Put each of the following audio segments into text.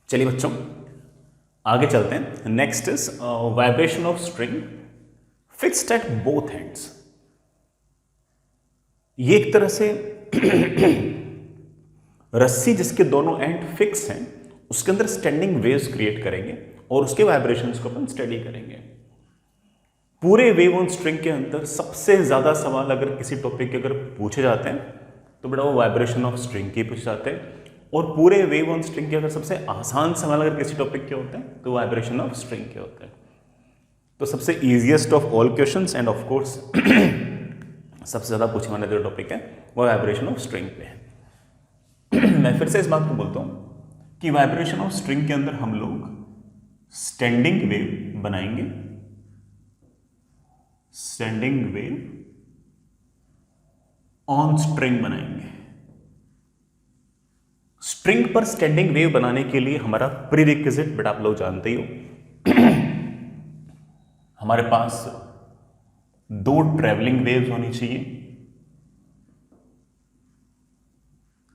चलिए बच्चों आगे चलते हैं। Next is vibration of string fixed at both ends. ये एक तरह से रस्सी जिसके दोनों एंड फिक्स हैं उसके अंदर स्टैंडिंग वेव्स क्रिएट करेंगे और उसके वाइब्रेशंस को अपन स्टडी करेंगे। पूरे वेव ऑन स्ट्रिंग के अंदर सबसे ज्यादा सवाल अगर किसी टॉपिक के अगर पूछे जाते हैं तो बेटा वो वाइब्रेशन ऑफ स्ट्रिंग के पूछे जाते हैं, और पूरे वेव ऑन स्ट्रिंग के अगर सबसे आसान सवाल अगर किसी टॉपिक के होते हैं तो वाइब्रेशन ऑफ स्ट्रिंग के होते हैं। तो सबसे easiest of all questions end of course सबसे ज्यादा पूछने वाला जो टॉपिक है वो वाइब्रेशन ऑफ स्ट्रिंग पे है। मैं फिर से इस बात को बोलता हूं कि वाइब्रेशन ऑफ स्ट्रिंग के अंदर हम लोग स्टैंडिंग वेव बनाएंगे, स्टैंडिंग वेव ऑन स्ट्रिंग बनाएंगे। स्ट्रिंग पर स्टैंडिंग वेव बनाने के लिए हमारा प्रीरिक्विजिट बेटा आप लोग जानते ही हो हमारे पास दो ट्रेवलिंग वेव्स होनी चाहिए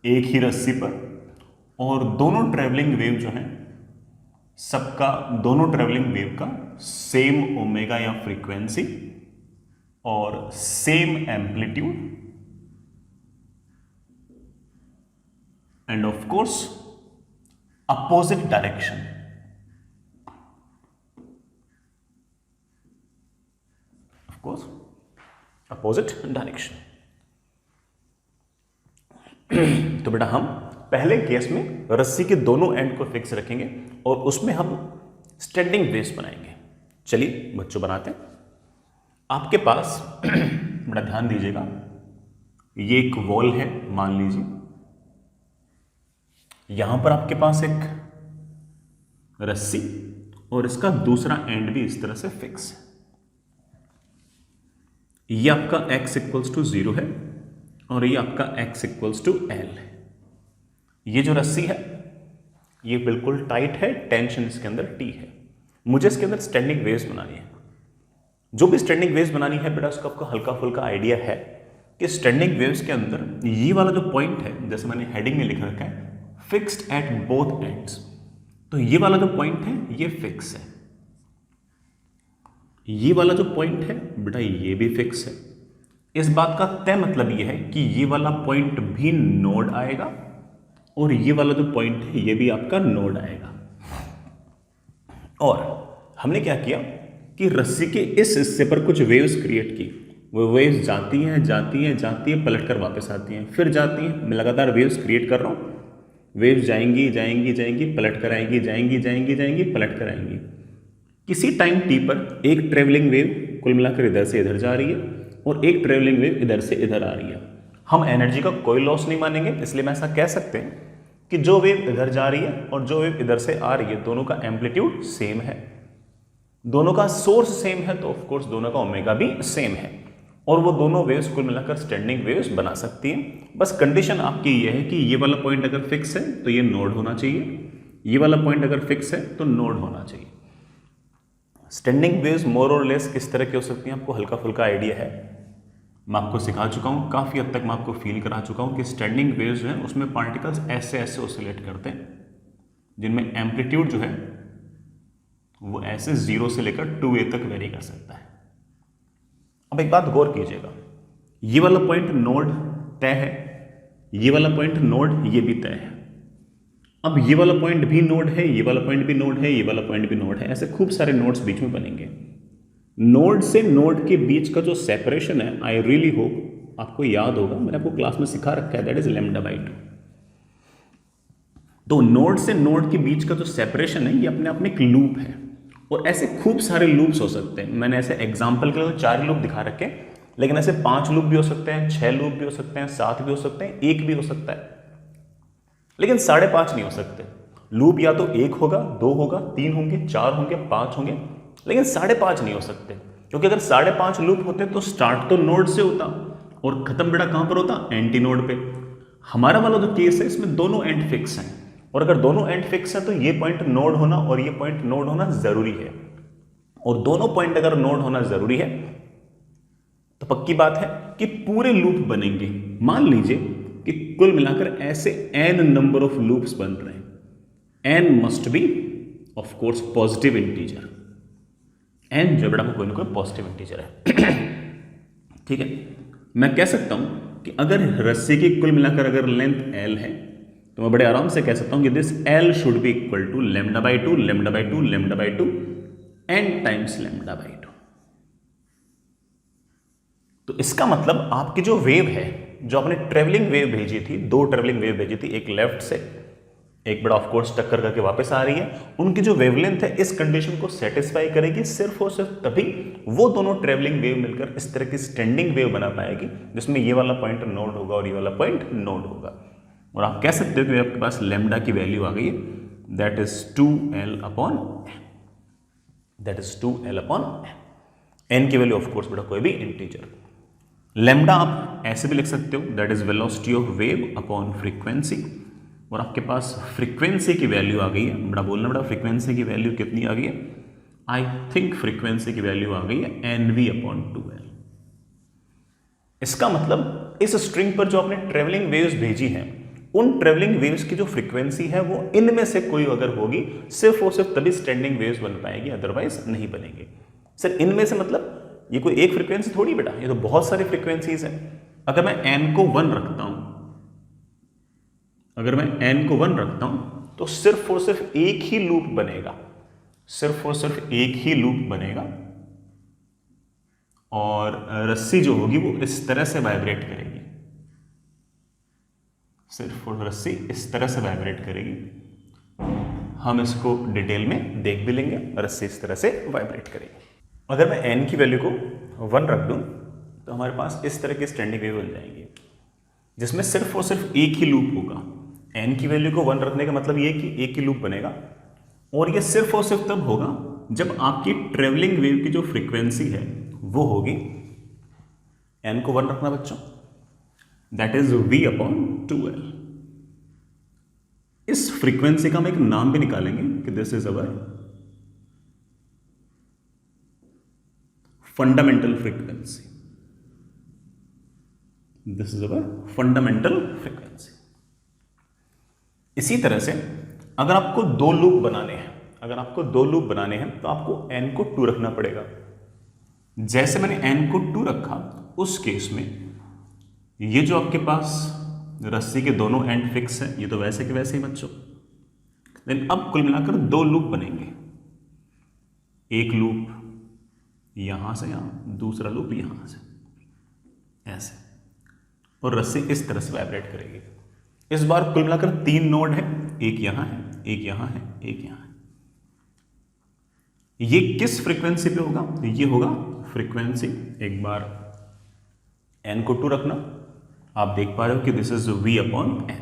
एक ही रस्सी पर, और दोनों ट्रेवलिंग वेव जो हैं सबका दोनों ट्रेवलिंग वेव का सेम ओमेगा या फ्रीक्वेंसी और same amplitude end of course opposite direction. Of course opposite direction. तो बेटा हम पहले केस में रस्सी के दोनों एंड को फिक्स रखेंगे और उसमें हम स्टैंडिंग वेव्स बनाएंगे। चलिए बच्चों बनाते हैं। आपके पास बड़ा ध्यान दीजिएगा, ये एक वॉल है मान लीजिए, यहां पर आपके पास एक रस्सी और इसका दूसरा एंड भी इस तरह से फिक्स है। ये आपका x इक्वल्स टू 0 है और ये आपका x इक्वल्स टू L है। ये जो रस्सी है ये बिल्कुल टाइट है, टेंशन इसके अंदर T है। मुझे इसके अंदर स्टैंडिंग वेव्स बनानी है। जो भी स्टैंडिंग वेव्स बनानी है बेटा उसका आपको हल्का फुल्का आइडिया है कि स्टैंडिंग वेव्स के अंदर ये वाला जो पॉइंट है, जैसे मैंने हेडिंग में लिख रखा है फिक्स्ड एट बोथ एंड्स, तो ये वाला जो पॉइंट है ये फिक्स है। ये वाला जो पॉइंट है बेटा ये भी फिक्स है। इस बात का तय मतलब ये है कि ये वाला पॉइंट भी नोड आएगा और ये वाला जो पॉइंट है ये भी आपका नोड आएगा। और हमने क्या किया कि रस्सी के इस हिस्से पर कुछ वेव्स क्रिएट की। वो वेव्स जाती हैं जाती हैं जाती हैं, पलट कर वापस आती हैं, फिर जाती हैं। मैं लगातार वेव्स क्रिएट कर रहा हूं, वेव्स जाएंगी जाएंगी जाएंगी, पलट कर आएंगी, जाएंगी जाएंगी जाएंगी, पलट कर आएंगी। किसी टाइम टी पर एक ट्रेवलिंग वेव कुल मिलाकर इधर से इधर जा रही है और एक ट्रेवलिंग वेव इधर से इधर आ रही है। हम एनर्जी का कोई लॉस नहीं मानेंगे, इसलिए मैं ऐसा कह सकते हैं कि जो वेव इधर जा रही है और जो वेव इधर से आ रही है दोनों का एम्पलीट्यूड सेम है, दोनों का सोर्स सेम है, तो ऑफ कोर्स दोनों का ओमेगा भी सेम है और वो दोनों वेव्स कुल मिलाकर स्टैंडिंग वेव्स बना सकती हैं। बस कंडीशन आपकी ये है कि ये वाला पॉइंट अगर फिक्स है तो ये नोड होना चाहिए, ये वाला पॉइंट अगर फिक्स है तो नोड होना चाहिए। स्टैंडिंग वेव्स मोर और लेस किस तरह की हो सकती हैं आपको हल्का फुल्का आइडिया है। मैं आपको सिखा चुका हूँ, काफ़ी हद तक मैं आपको फील करा चुका हूँ कि स्टैंडिंग वेव्स जो है उसमें पार्टिकल्स ऐसे ऐसे ऑसिलेट करते हैं जिनमें एम्पलीट्यूड जो है वो ऐसे 0 से लेकर 2a तक वेरी कर सकता है। अब एक बात गौर कीजिएगा, ये वाला पॉइंट नोड तय है, ये वाला पॉइंट नोड ये भी तय है। अब ये वाला पॉइंट भी नोड है, ये वाला पॉइंट भी नोड है, ये वाला पॉइंट भी नोड है, ऐसे खूब सारे नोड्स बीच में बनेंगे। नोड से नोड के बीच का जो सेपरेशन है, आई रियली होप आपको याद होगा, मैंने आपको क्लास में सिखा रखा है, दैट इज λ/2। तो नोड से नोड के बीच का जो सेपरेशन है ये अपने आप में एक लूप है और ऐसे खूब सारे लूप्स हो सकते हैं। मैंने ऐसे एग्जाम्पल के लिए 4 लूप दिखा रखे हैं, लेकिन ऐसे 5 लूप भी हो सकते हैं, 6 लूप भी हो सकते हैं, 7 भी हो सकते हैं, 1 भी हो सकता है, लेकिन 5.5 नहीं हो सकते। लूप या तो 1 होगा, 2 होगा, 3 होंगे, 4 होंगे, 5 होंगे, लेकिन 5.5 नहीं हो सकते, क्योंकि अगर 5.5 लूप होते तो स्टार्ट तो नोड से होता और खत्म बेटा कहां पर होता, एंटी नोड पे। हमारा वाला जो केस है इसमें दोनों एंड फिक्स हैं, और अगर दोनों एंड फिक्स है तो ये पॉइंट नोड होना और ये पॉइंट नोड होना जरूरी है, और दोनों पॉइंट अगर नोड होना जरूरी है तो पक्की बात है कि पूरे लूप बनेंगे। मान लीजिए कि कुल मिलाकर ऐसे n नंबर ऑफ लूप्स बन रहे हैं, n must be of course positive integer, n जो बेटा कोई ना कोई पॉजिटिव इंटीजर है। ठीक है, मैं कह सकता हूं कि अगर रस्सी की कुल मिलाकर अगर लेंथ एल है तो मैं बड़े आराम से कह सकता हूं कि this L should be equal to lambda by two lambda by two lambda by two n times lambda by two. तो इसका मतलब आपकी जो वेव है, जो आपने ट्रेवलिंग वेव भेजी थी, दो ट्रेवलिंग वेव भेजी थी, एक लेफ्ट से एक बड़ा ऑफ कोर्स टक्कर करके वापस आ रही है, उनकी जो वेवलेंथ है इस कंडीशन को सेटिस्फाई करेगी सिर्फ और सिर्फ तभी वो दोनों ट्रेवलिंग वेव मिलकर इस तरह की स्टैंडिंग वेव बना पाएगी जिसमें ये वाला पॉइंट नोड होगा और ये वाला पॉइंट नोड होगा। और आप कह सकते हो कि आपके पास लेमडा की वैल्यू आ गई है, that is 2l upon that is 2l upon n की वैल्यू ऑफ कोर्स बेटा कोई भी इंटीजर। लेमडा आप ऐसे भी लिख सकते हो, that is velocity of wave upon frequency, और आपके पास फ्रीक्वेंसी की वैल्यू आ गई है, बड़ा बोलना बड़ा, फ्रीक्वेंसी की वैल्यू कितनी आ गई है, आई थिंक फ्रीक्वेंसी की वैल्यू आ गई है nv अपॉन 2l। इसका मतलब इस स्ट्रिंग पर जो आपने ट्रेवलिंग वेव्स भेजी हैं, उन ट्रेवलिंग वेव्स की जो फ्रीक्वेंसी है वो इनमें से कोई अगर होगी सिर्फ और सिर्फ तभी स्टैंडिंग वेव्स बन पाएगी, अदरवाइज नहीं बनेंगे। सर इनमें से मतलब ये कोई एक फ्रीक्वेंसी थोड़ी बेटा, ये तो बहुत सारी फ्रीक्वेंसीज हैं। अगर मैं n को 1 रखता हूं, अगर मैं n को 1 रखता हूं तो सिर्फ और सिर्फ एक ही लूप बनेगा, सिर्फ और सिर्फ एक ही लूप बनेगा, और रस्सी जो होगी वो इस तरह से वाइब्रेट करेगी, सिर्फ और रस्सी इस तरह से वाइब्रेट करेगी। हम इसको डिटेल में देख भी लेंगे, रस्सी इस तरह से वाइब्रेट करेगी। अगर मैं n की वैल्यू को 1 रख दूं तो हमारे पास इस तरह की स्टैंडिंग वेव बन जाएंगी जिसमें सिर्फ और सिर्फ एक ही लूप होगा। n की वैल्यू को 1 रखने का मतलब ये कि एक ही लूप बनेगा, और ये सिर्फ और सिर्फ तब होगा जब आपकी ट्रेवलिंग वेव की जो फ्रीक्वेंसी है वो होगी, n को 1 रखना बच्चों, that is v upon 2l। इस फ्रीक्वेंसी का हम एक नाम भी निकालेंगे कि this is our fundamental frequency, this is our fundamental frequency. इसी तरह से अगर आपको दो लूप बनाने हैं, अगर आपको दो लूप बनाने हैं तो आपको n को 2 रखना पड़ेगा। जैसे मैंने n को 2 रखा उस केस में ये जो आपके पास रस्सी के दोनों एंड फिक्स है, ये तो वैसे के वैसे ही बच्चों। देन अब कुल मिलाकर दो लूप बनेंगे, एक लूप यहां से यहां, दूसरा लूप यहां से, ऐसे, और रस्सी इस तरह से वाइब्रेट करेगी। इस बार कुल मिलाकर 3 नोड है, एक यहां है, एक यहां है, एक यहां है। ये किस फ्रीक्वेंसी पे होगा, ये होगा फ्रीक्वेंसी, एक बार n को 2 रखना, आप देख पा रहे हो कि this is v upon n।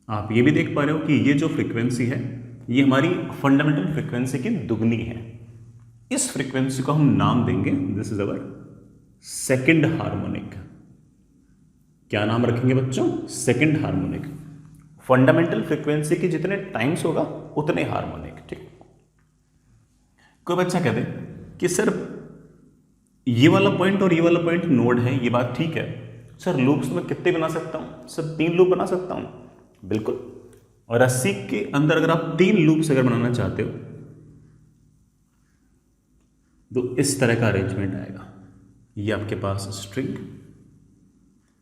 आप ये भी देख पा रहे हो कि ये जो फ्रीक्वेंसी है ये हमारी फंडामेंटल फ्रीक्वेंसी की दुगनी है। इस फ्रीक्वेंसी को हम नाम देंगे, this is our second harmonic. क्या नाम रखेंगे बच्चों, सेकंड हार्मोनिक। फंडामेंटल फ्रीक्वेंसी की जितने टाइम्स होगा उतने हार्मोनिक। ठीक, कोई बच्चा कह दे कि सर ये वाला पॉइंट और ये वाला पॉइंट नोड है, ये बात ठीक है सर, लूप्स में कितने बना सकता हूं सर, 3 लूप बना सकता हूं, बिल्कुल। और रस्सी के अंदर अगर आप 3 लूप्स अगर बनाना चाहते हो तो इस तरह का अरेंजमेंट आएगा, ये आपके पास string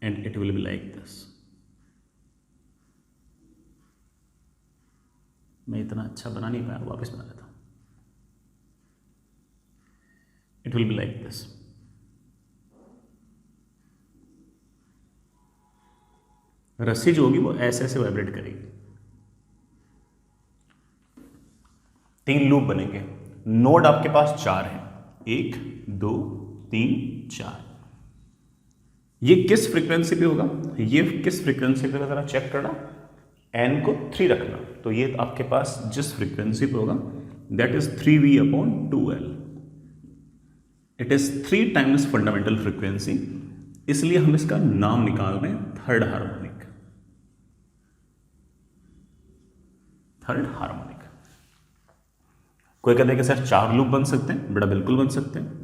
and it will be like this. मैं इतना अच्छा बना नहीं पाया, वापस बना लेता हूं। It will be like this. रस्सी जो होगी वो ऐसे ऐसे वाइब्रेट करेगी। 3 लूप बनेंगे, नोड आपके पास 4 है, 1 2 3 4। ये किस फ्रीक्वेंसी पे होगा, ये किस फ्रीक्वेंसी पे, जरा चेक करना, n को 3 रखना, तो ये आपके पास जिस फ्रीक्वेंसी पे होगा that is 3v upon 2l। It is 3 times fundamental frequency, इसलिए हम इसका नाम निकाल रहे हैं थर्ड हार्मोनिक। Third harmonic. कोई कहते हैं कि सर 4 लूप बन सकते हैं, बड़ा बिल्कुल बन सकते हैं।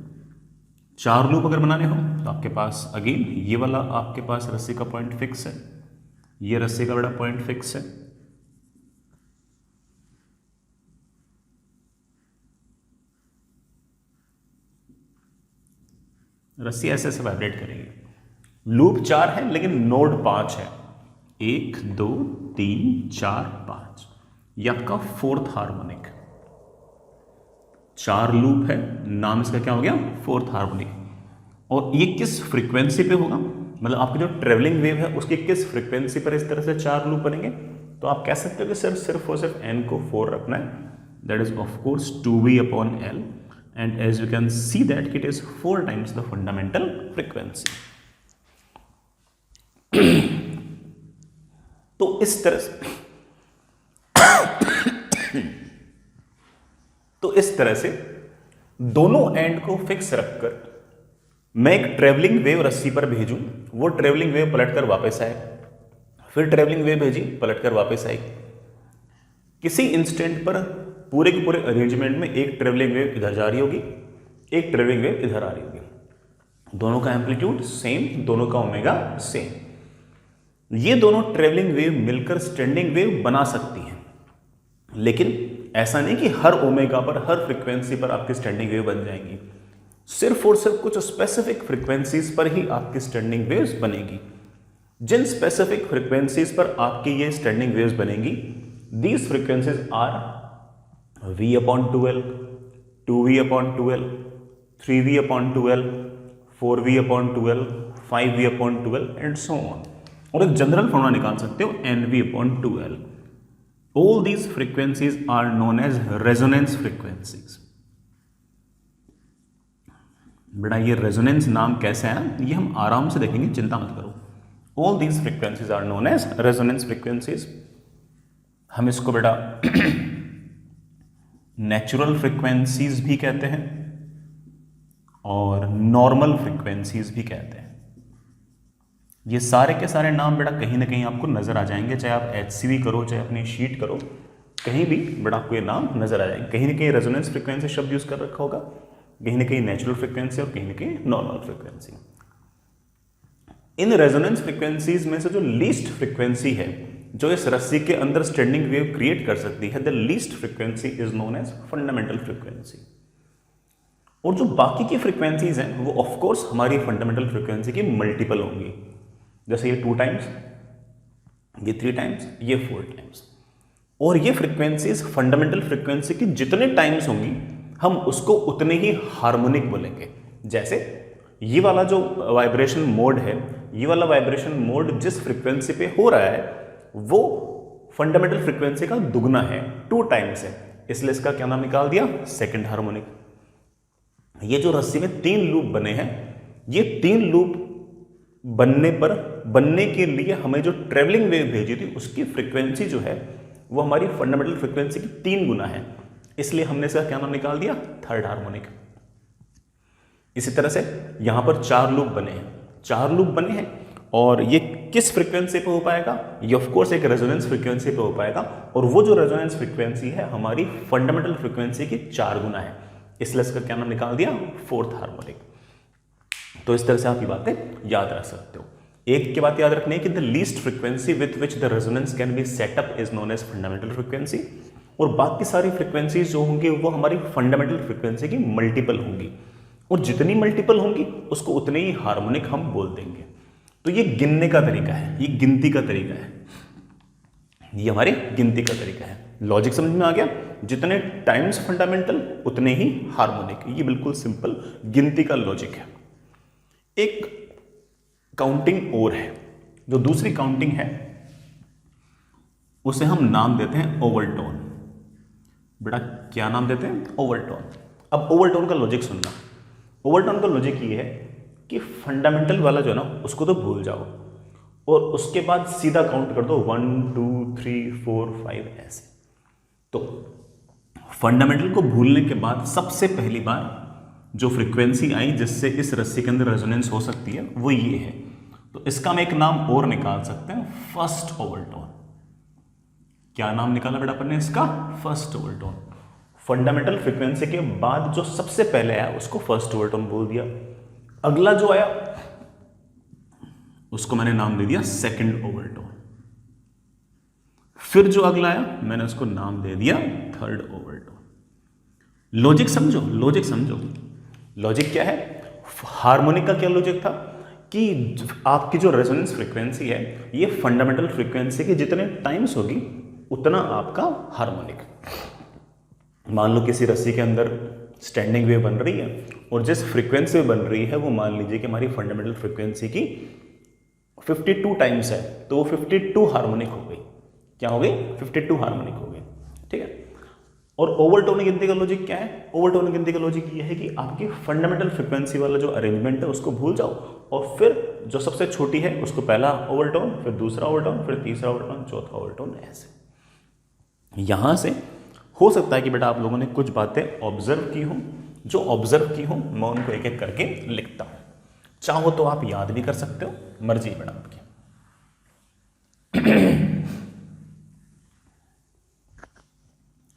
4 लूप अगर बनाने हो तो आपके पास अगेन ये वाला आपके पास रस्सी का पॉइंट फिक्स है, ये रस्सी का बड़ा पॉइंट फिक्स है, रस्सी ऐसे ऐसे वाइब्रेट करेगी। लूप 4 है लेकिन नोड 5 है, 1 2 3 4 5, ये आपका फोर्थ हार्मोनिक। 4 लूप है, नाम इसका क्या हो गया, फोर्थ हार्मोनिक। और ये किस फ्रीक्वेंसी पे होगा, मतलब आपकी जो ट्रेवलिंग वेव है उसकी किस फ्रीक्वेंसी पर इस तरह से 4 लूप बनेंगे। तो आप कह सकते हो कि सिर्फ और सिर्फ n को 4 रखना है, that is of course 2v/L, and as you can see that it is 4 times the fundamental frequency. तो इस तरह से दोनों एंड को फिक्स रखकर मैं एक ट्रेवलिंग वेव रस्सी पर भेजूं, वो ट्रेवलिंग वेव पलटकर वापस आए, फिर ट्रेवलिंग वेव भेजी पलटकर वापस आई। किसी इंस्टेंट पर पूरे के पूरे अरेंजमेंट में एक ट्रेवलिंग वेव इधर जा रही होगी, एक ट्रेवलिंग वेव इधर आ रही होगी, दोनों का एम्पलीट्यूड सेम, दोनों का ओमेगा सेम। ये दोनों ट्रेवलिंग वेव मिलकर स्टैंडिंग वेव बना सकती हैं, लेकिन ऐसा नहीं कि हर ओमेगा पर, हर फ्रीक्वेंसी पर आपकी स्टैंडिंग वेव बन जाएंगी। सिर्फ और सिर्फ कुछ स्पेसिफिक फ्रीक्वेंसीज पर ही आपकी स्टैंडिंग वेव्स बनेगी। जिन स्पेसिफिक फ्रीक्वेंसीज पर आपकी ये स्टैंडिंग वेव्स बनेगी, these frequencies are v/2L, 2v/2L, 3v/2L, 4v/2L, 5v/2L and so on. और एक जनरल फॉर्मूला निकाल सकते हो nv/2L। All these frequencies are known as resonance frequencies। बेटा ये रेजोनेंस नाम कैसे है ये हम आराम से देखेंगे, चिंता मत करो। All these frequencies are known as resonance frequencies। हम इसको बेटा नेचुरल फ्रीक्वेंसीज भी कहते हैं और नॉर्मल फ्रीक्वेंसीज भी कहते हैं। ये सारे के सारे नाम बेटा कहीं ना कहीं आपको नजर आ जाएंगे, चाहे आप HCV करो चाहे अपनी शीट करो, कहीं भी बेटा आपको ये नाम नजर आ जाएंगे। कहीं ना कहीं रेजोनेंस फ्रीक्वेंसी शब्द यूज कर रखा होगा, कहीं ना कहीं नेचुरल फ्रीक्वेंसी और कहीं ना कहीं normal frequency. In resonance frequencies में से जो लीस्ट फ्रीक्वेंसी है जो इस रस्सी के अंदर स्टैंडिंग वेव क्रिएट कर सकती है, the least frequency is known as fundamental frequency. और जो बाकी की फ्रीक्वेंसीज हैं वो ऑफ कोर्स हमारी फंडामेंटल फ्रीक्वेंसी की मल्टीपल होंगी। जैसे ये 2 टाइम्स, ये 3 टाइम्स, ये 4 टाइम्स। और ये फ्रीक्वेंसीज फंडामेंटल फ्रीक्वेंसी की जितने टाइम्स होंगी हम उसको उतने ही हार्मोनिक बोलेंगे। जैसे ये वाला जो वाइब्रेशन मोड है, ये वाला वाइब्रेशन मोड जिस फ्रीक्वेंसी पे हो रहा है वो फंडामेंटल फ्रीक्वेंसी का दुगना है, 2 टाइम्स है, इसलिए इसका क्या नाम निकाल दिया, सेकंड हार्मोनिक। ये जो रस्सी में 3 लूप बने हैं, ये 3 लूप बनने के लिए हमें जो ट्रेवलिंग वेव भेजी थी उसकी फ्रीक्वेंसी जो है वो हमारी फंडामेंटल फ्रीक्वेंसी की 3 गुना है, इसलिए हमने इसका क्या नाम निकाल दिया, थर्ड हार्मोनिक। इसी तरह से यहां पर 4 लूप बने हैं, 4 लूप बने हैं और ये किस फ्रीक्वेंसी पे हो पाएगा, ये ऑफ कोर्स एक रेजोनेंस फ्रीक्वेंसी पे हो पाएगा, और वो जो रेजोनेंस फ्रीक्वेंसी है हमारी फंडामेंटल फ्रीक्वेंसी की 4 गुना है, इसलिए इसका क्या नाम निकाल दिया, फोर्थ हार्मोनिक। तो इस तरह से आप ये बातें याद रख सकते हो। एक की बात याद रखनी है कि the least frequency with which the resonance can be set up is known as fundamental frequency, और बाकी सारी फ्रीक्वेंसीज जो होंगी वो हमारी फंडामेंटल फ्रीक्वेंसी की मल्टीपल होंगी, और जितनी मल्टीपल होंगी उसको उतने ही हार्मोनिक हम बोल देंगे। तो ये गिनने का तरीका है, ये गिनती का तरीका है, ये हमारे गिनती का तरीका है। लॉजिक समझ में आ गया, जितने टाइम्स फंडामेंटल उतने ही हार्मोनिक, ये बिल्कुल सिंपल गिनती का लॉजिक है। एक काउंटिंग और है, जो दूसरी काउंटिंग है उसे हम नाम देते हैं ओवरटोन। बेटा क्या नाम देते हैं, ओवरटोन। अब ओवरटोन का लॉजिक सुनना। ओवरटोन का लॉजिक ये है कि फंडामेंटल वाला जो है ना उसको तो भूल जाओ और उसके बाद सीधा काउंट कर दो 1 2 3 4 5 ऐसे। तो फंडामेंटल को भूलने के बाद सबसे पहली बार जो फ्रीक्वेंसी आई जिससे इस रस्सी के अंदर रेजोनेंस हो सकती है वो ये है, तो इसका हम एक नाम और निकाल सकते हैं, फर्स्ट ओवरटोन। क्या नाम निकाला बेटा अपन ने इसका, फर्स्ट ओवरटोन। फंडामेंटल फ्रीक्वेंसी के बाद जो सबसे पहले आया उसको फर्स्ट ओवरटोन बोल दिया। अगला जो आया उसको मैंने नाम दे दिया सेकंड ओवरटोन। फिर जो अगला आया मैंने उसको नाम दे दिया थर्ड ओवरटोन। लॉजिक समझो, लॉजिक समझो। लॉजिक क्या है, हार्मोनिक का क्या लॉजिक था कि आपकी जो रेजोनेंस फ्रीक्वेंसी है ये फंडामेंटल फ्रीक्वेंसी के जितने टाइम्स होगी उतना आपका हार्मोनिक। मान लो किसी रस्सी के अंदर स्टैंडिंग वेव बन रही है और जिस फ्रीक्वेंसी बन रही है वो मान लीजिए कि हमारी फंडामेंटल फ्रीक्वेंसी की 52 टाइम्स है, तो वो 52 हार्मोनिक हो गई। क्या हो गई? 52 हार्मोनिक हो गई। ठीक है। और ओवरटोन गिनती का लॉजिक क्या है? ओवरटोन गिनती का लॉजिक ये है कि आपकी फंडामेंटल फ्रीक्वेंसी वाला जो अरेंजमेंट है उसको भूल जाओ और फिर जो सबसे छोटी है उसको पहला ओवरटोन, फिर दूसरा ओवरटोन, फिर तीसरा ओवरटोन, चौथा ओवरटोन, ऐसे। यहां से हो सकता है कि बेटा आप लोगों ने कुछ बातें ऑब्जर्व की हों, जो ऑब्जर्व की हों मैं उनको एक एक करके लिखता हूं। चाहो तो आप याद भी कर सकते हो, मर्जी बेटा आपकी।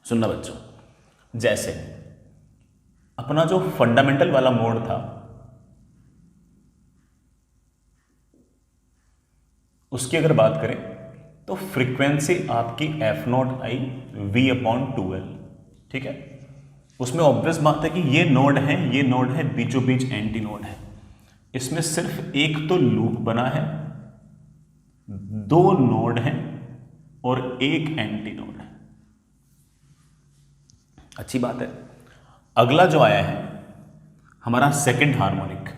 सुनना बच्चों, जैसे अपना जो फंडामेंटल वाला मोड था उसकी अगर बात करें तो फ्रीक्वेंसी आपकी F0 आई V/2L। ठीक है। उसमें ऑब्वियस बात है कि ये नोड है बीचों बीच एंटी नोड है। इसमें सिर्फ एक तो लूप बना है, दो नोड हैं और एक एंटी नोड है। अच्छी बात है। अगला जो आया है हमारा सेकंड हार्मोनिक।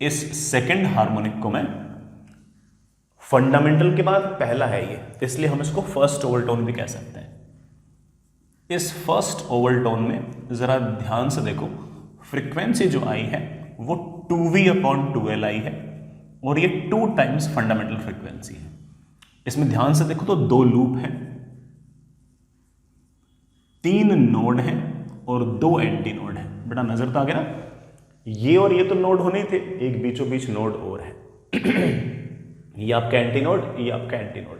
इस सेकंड हार्मोनिक को मैं फंडामेंटल के बाद पहला है ये, इसलिए हम इसको फर्स्ट ओवरटोन भी कह सकते हैं। इस फर्स्ट ओवरटोन में जरा ध्यान से देखो, फ्रीक्वेंसी जो आई है वो 2V/2L आई है और ये 2 टाइम्स फंडामेंटल फ्रीक्वेंसी है। इसमें ध्यान से देखो तो 2 लूप हैं, 3 नोड हैं और 2 एंटी नोड हैं। बेटा नजर तो आ गया ना, ये और ये तो नोड होने थे, एक बीचों बीच नोड और है। ये आपका एंटी नोड, ये आपका एंटी नोड।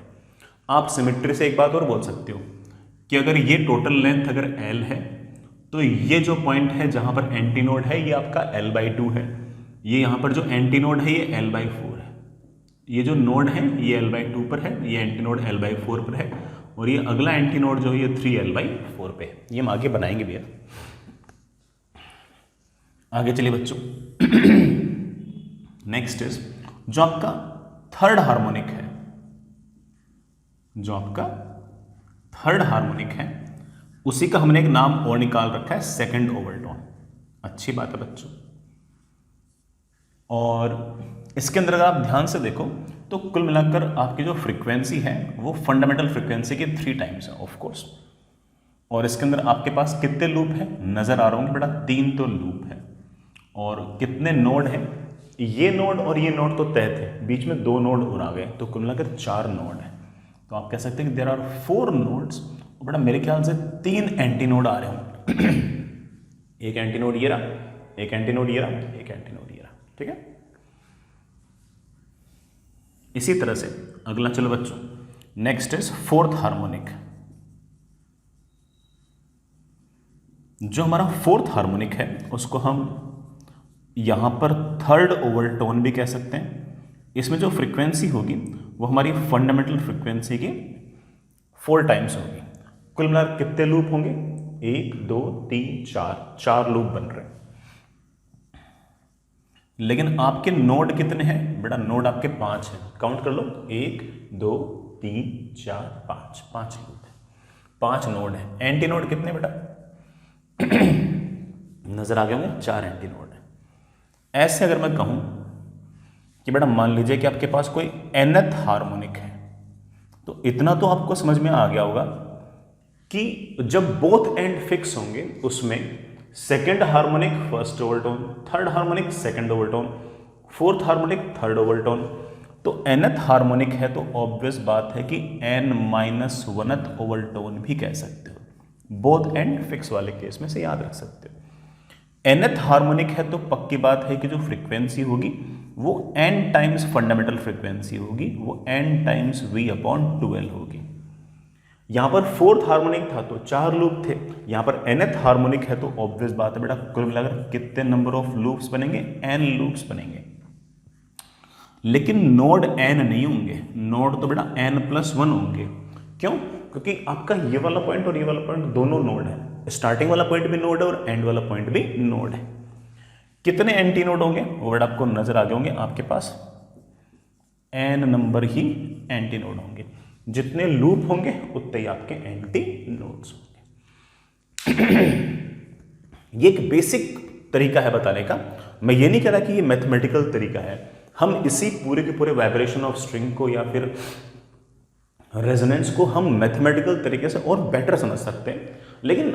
आप सिमेट्री से एक बात और बोल सकते हो कि अगर ये टोटल लेंथ अगर L है तो ये जो पॉइंट है जहां पर एंटी नोड है ये आपका L/2 है, ये यहां पर जो एंटी नोड है ये L/4 है, ये जो नोड है ये L/2 पर है, ये एंटी नोड L/4 पर है और ये अगला एंटी नोड जो है ये 3L/4 पे है। ये हम आगे बनाएंगे भैया। आगे चलिए बच्चों। नेक्स्ट इज जो आपका थर्ड हार्मोनिक है, जो आपका थर्ड हार्मोनिक है उसी का हमने एक नाम और निकाल रखा है सेकंड ओवरटोन। अच्छी बात है बच्चों। और इसके अंदर अगर आप ध्यान से देखो तो कुल मिलाकर आपकी जो फ्रीक्वेंसी है वो फंडामेंटल फ्रीक्वेंसी के 3 टाइम्स है ऑफ कोर्स। और इसके अंदर आपके पास कितने लूप है नजर आ रहा होंगे बेटा? 3 तो लूप है। और कितने नोड हैं? ये नोड और ये नोड तो तय थे, बीच में 2 नोड और आ गए, तो कुल मिलाकर 4 नोड है। तो आप कह सकते हैं कि देयर आर 4 नोड्स। बेटा मेरे ख्याल से 3 एंटी नोड आ रहे होंगे। एक एंटी नोड ये रहा, एक एंटी नोड ये रहा, एक एंटी नोड ये रहा। ठीक है। इसी तरह से अगला चलो बच्चों, नेक्स्ट इज फोर्थ हार्मोनिक। जो हमारा फोर्थ हार्मोनिक है उसको हम यहां पर थर्ड ओवरटोन भी कह सकते हैं। इसमें जो फ्रीक्वेंसी होगी वो हमारी फंडामेंटल फ्रीक्वेंसी की 4 टाइम्स होगी। कुल मिलाकर कितने लूप होंगे? 1 2 3 4 लूप बन रहे हैं। लेकिन आपके नोड कितने हैं बेटा? नोड आपके 5 हैं। काउंट कर लो, 1 2 3 4 5 लूप है, 5 नोड है। एंटी नोड कितने बेटा? नजर आ गए होंगे, 4 एंटी नोड है। ऐसे अगर मैं कहूं कि बेटा मान लीजिए कि आपके पास कोई nth हार्मोनिक है, तो इतना तो आपको समझ में आ गया होगा कि जब बोथ एंड फिक्स होंगे उसमें second harmonic first overtone, third harmonic second overtone, fourth harmonic third overtone. तो nth हार्मोनिक है तो ऑब्वियस बात है कि n-1th ओवरटोन भी कह सकते हो। बोथ एंड फिक्स वाले केस में से याद रख सकते हो। nth हार्मोनिक है तो पक्की बात है कि जो फ्रीक्वेंसी होगी वो n टाइम्स फंडामेंटल फ्रीक्वेंसी होगी, वो n टाइम्स V/2L होगी। यहां पर फोर्थ हार्मोनिक था तो 4 लूप थे, यहां पर nth हार्मोनिक है तो ऑब्वियस बात है बेटा कुल मिलाकर कितने नंबर ऑफ लूप्स बनेंगे? n लूप्स बनेंगे। लेकिन नोड n नहीं होंगे, नोड तो बेटा n+1 होंगे। क्यों? क्योंकि आपका ये वाला पॉइंट और ये वाला पॉइंट दोनों नोड है, स्टार्टिंग वाला पॉइंट भी नोड है और एंड वाला पॉइंट भी नोड है। कितने एंटी नोड होंगे वो वर्ड आपको नजर आ गए होंगे, आपके पास n नंबर ही एंटी नोड होंगे, जितने लूप होंगे उतने ही आपके एंटी नोड्स होंगे। ये एक बेसिक तरीका है बताने का, मैं ये नहीं कह रहा कि ये मैथमेटिकल तरीका है, हम इसी पूरे के पूरे वाइब्रेशन ऑफ स्ट्रिंग को या फिर रेजोनेंस को हम मैथमेटिकल तरीके से और बेटर समझ सकते हैं, लेकिन